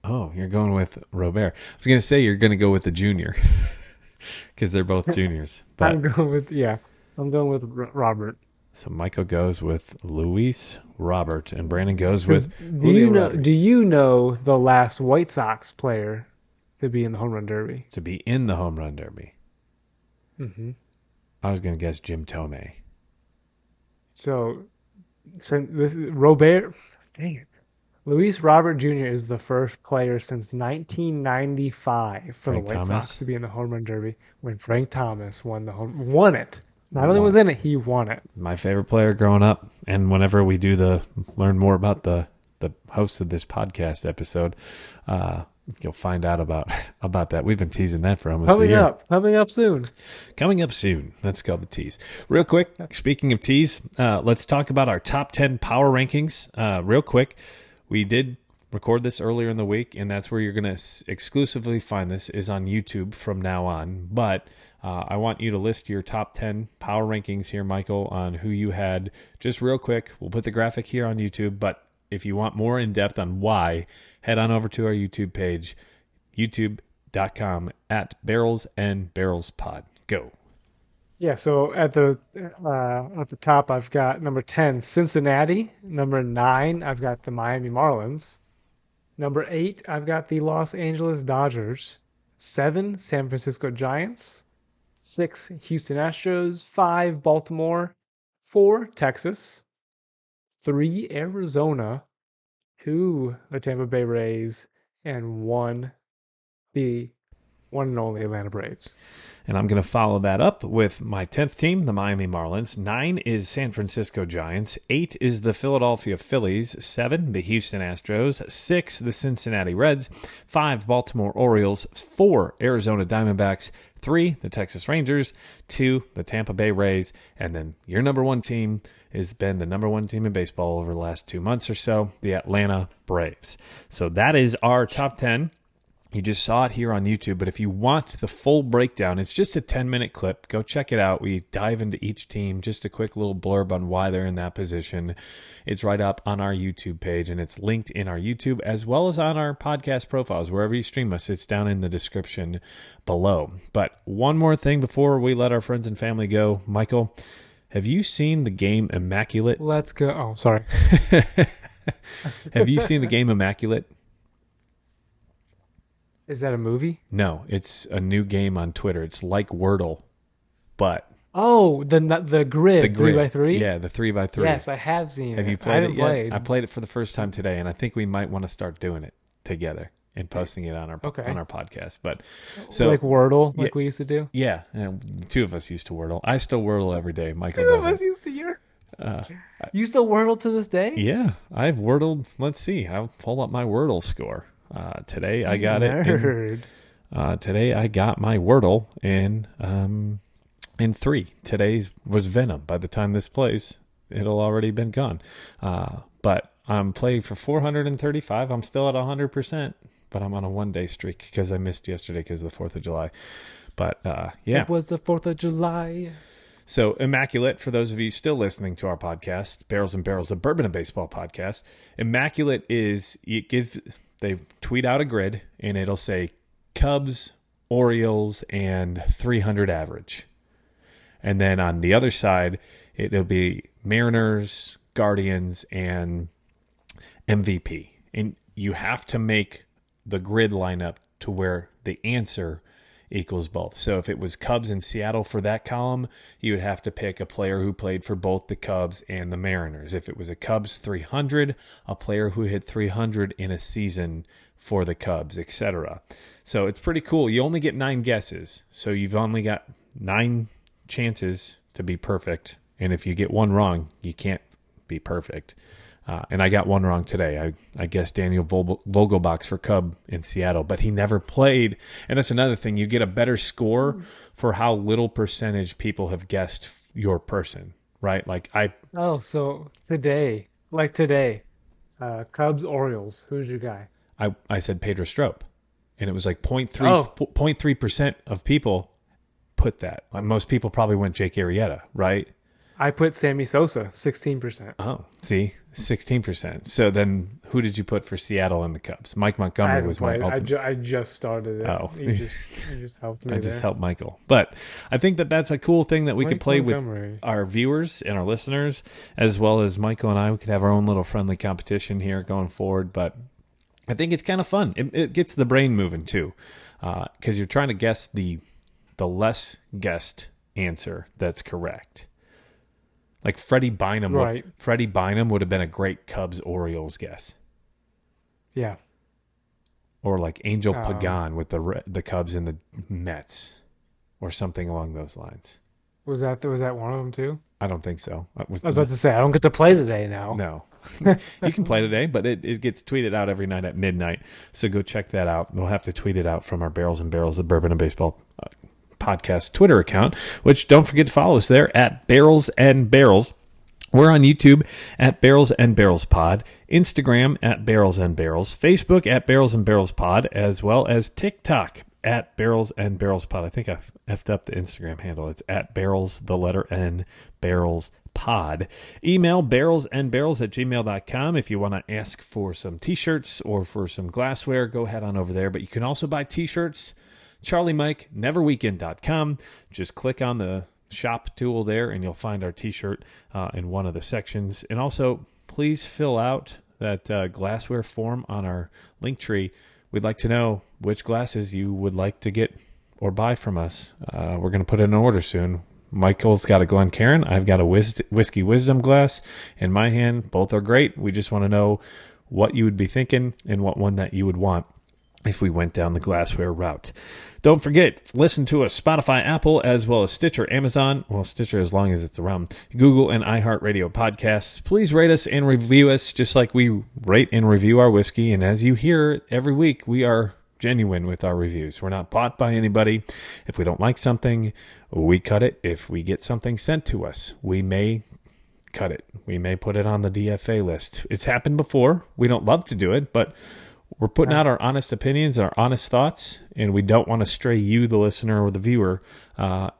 Oh, you're going with Robert. I was going to say you're going to go with the junior because they're both juniors. But I'm going with Robert. So Michael goes with Luis Robert, and Brandon goes with Do you know the last White Sox player to be in the home run derby? To be in the home run derby. Mm-hmm. I was going to guess Jim Thome. So, this is Robert. Dang it. Luis Robert Jr. is the first player since 1995 for the White Sox to be in the home run derby when Frank Thomas won it. Not only was in it, he won it. My favorite player growing up, and whenever we do learn more about the host of this podcast episode, you'll find out about that. We've been teasing that for almost a year. Coming up soon. Coming up soon. That's called the tease. Real quick, speaking of tease, let's talk about our top 10 power rankings. Real quick, we did record this earlier in the week, and that's where you're going to exclusively find this is on YouTube from now on. But I want you to list your top 10 power rankings here, Michael, on who you had. Just real quick, we'll put the graphic here on YouTube, but if you want more in-depth on why, head on over to our YouTube page, youtube.com/barrelsandbarrelspod. Go. Yeah, so at the top, I've got number 10, Cincinnati. Number 9, I've got the Miami Marlins. Number 8, I've got the Los Angeles Dodgers. 7, San Francisco Giants. 6, Houston Astros. 5, Baltimore. 4, Texas. 3, Arizona. 2, the Tampa Bay Rays. And 1, the one and only Atlanta Braves. And I'm going to follow that up with my 10th team, the Miami Marlins. 9 is San Francisco Giants. 8 is the Philadelphia Phillies. 7, the Houston Astros. 6, the Cincinnati Reds. 5, Baltimore Orioles. 4, Arizona Diamondbacks. 3, the Texas Rangers. 2, the Tampa Bay Rays. And then your number 1 team has been the number 1 team in baseball over the last 2 months or so, the Atlanta Braves. So that is our top 10. You just saw it here on YouTube, but if you want the full breakdown, it's just a 10-minute clip. Go check it out. We dive into each team, just a quick little blurb on why they're in that position. It's right up on our YouTube page, and it's linked in our YouTube as well as on our podcast profiles. Wherever you stream us, it's down in the description below. But one more thing before we let our friends and family go. Michael, have you seen the game Immaculate? Let's go. Oh, sorry. Have you seen the game Immaculate? Is that a movie? No, it's a new game on Twitter. It's like Wordle, but the grid 3x3. Yeah, the 3x3. Yes, I have seen it. Have you played it yet? Played. I played it for the first time today, and I think we might want to start doing it together and posting it on our podcast. But so like Wordle, like we used to do. Yeah, and the two of us used to Wordle. I still Wordle every day. Michael Two doesn't. of us used to hear. You still Wordle to this day? Yeah, I've Wordled. Let's see. I'll pull up my Wordle score. Today I got it. Today I got my Wordle in 3. Today's was Venom. By the time this plays, it'll already been gone. But I'm playing for 435. I'm still at 100%, but I'm on a 1-day streak because I missed yesterday because of the 4th of July. But yeah, it was the 4th of July. So Immaculate, for those of you still listening to our podcast, Barrels and Barrels, a Bourbon and Baseball podcast, Immaculate is they tweet out a grid, and it'll say Cubs, Orioles, and 300 average. And then on the other side, it'll be Mariners, Guardians, and MVP. And you have to make the grid line up to where the answer equals both. So if it was Cubs in Seattle for that column, you would have to pick a player who played for both the Cubs and the Mariners. If it was a Cubs 300, a player who hit 300 in a season for the Cubs, etc. So it's pretty cool. You only get 9 guesses. So you've only got 9 chances to be perfect. And if you get one wrong, you can't be perfect. And I got one wrong today. I guessed Daniel Vogelbach for Cub in Seattle, but he never played. And that's another thing. You get a better score for how little percentage people have guessed your person, right? So today, Cubs, Orioles, who's your guy? I said Pedro Strop. and it was like 0.3% of people put that. Like most people probably went Jake Arrieta, right? I put Sammy Sosa, 16%. Oh, see, 16%. So then, who did you put for Seattle and the Cubs? Mike I Montgomery haven't was my played. ultimate. I just started it. Oh. You just helped me I just there. helped Michael. But I think that that's a cool thing that we could Mike play Montgomery. with our viewers and our listeners, as well as Michael and I. We could have our own little friendly competition here going forward. But I think it's kind of fun. It gets the brain moving too, because you're trying to guess the less guessed answer that's correct. Like Freddie Bynum. Right. Freddie Bynum would have been a great Cubs-Orioles guess. Yeah. Or like Angel Pagan with the Cubs and the Mets, or something along those lines. Was that one of them too? I don't think so. I was about to say I don't get to play today now. No. You can play today, but it gets tweeted out every night at midnight. So go check that out. We'll have to tweet it out from our Barrels and Barrels of Bourbon and Baseball podcast Twitter account, which don't forget to follow us there at Barrels and Barrels. We're on YouTube at Barrels and Barrels Pod, Instagram at Barrels and Barrels, Facebook at Barrels and Barrels Pod, as well as TikTok at Barrels and Barrels Pod. I think I effed up the Instagram handle. It's at Barrels, the letter N, Barrels Pod. Email barrelsandbarrels@gmail.com if you want to ask for some t-shirts or for some glassware. Go head on over there. But you can also buy t-shirts. CharlieMikeNeverWeekend.com. Just click on the shop tool there and you'll find our t-shirt in one of the sections. And also, please fill out that glassware form on our link tree. We'd like to know which glasses you would like to get or buy from us. We're going to put in an order soon. Michael's got a Glencairn. I've got a Whiskey Wisdom glass in my hand. Both are great. We just want to know what you would be thinking and what one that you would want if we went down the glassware route. Don't forget, listen to us, Spotify, Apple, as well as Stitcher, Amazon. Well, Stitcher as long as it's around. Google and iHeartRadio podcasts. Please rate us and review us just like we rate and review our whiskey. And as you hear every week, we are genuine with our reviews. We're not bought by anybody. If we don't like something, we cut it. If we get something sent to us, we may cut it. We may put it on the DFA list. It's happened before. We don't love to do it, but we're putting out our honest opinions, our honest thoughts, and we don't want to stray you, the listener or the viewer,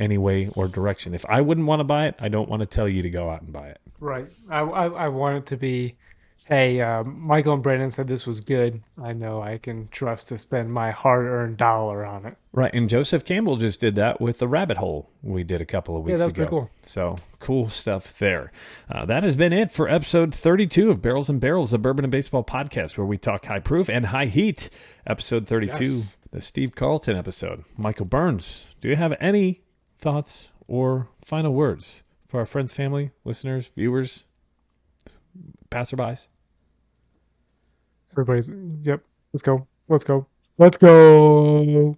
any way or direction. If I wouldn't want to buy it, I don't want to tell you to go out and buy it. Right. I want it to be, hey, Michael and Brandon said this was good. I know I can trust to spend my hard-earned dollar on it. Right, and Joseph Campbell just did that with the rabbit hole we did a couple of weeks that's ago. pretty cool. So, cool stuff there. That has been it for episode 32 of Barrels and Barrels, the Bourbon and Baseball podcast, where we talk high proof and high heat. Episode 32, Yes. The Steve Carlton episode. Michael Burns, do you have any thoughts or final words for our friends, family, listeners, viewers, passerbys? Everybody's, yep, let's go. Let's go. Let's go.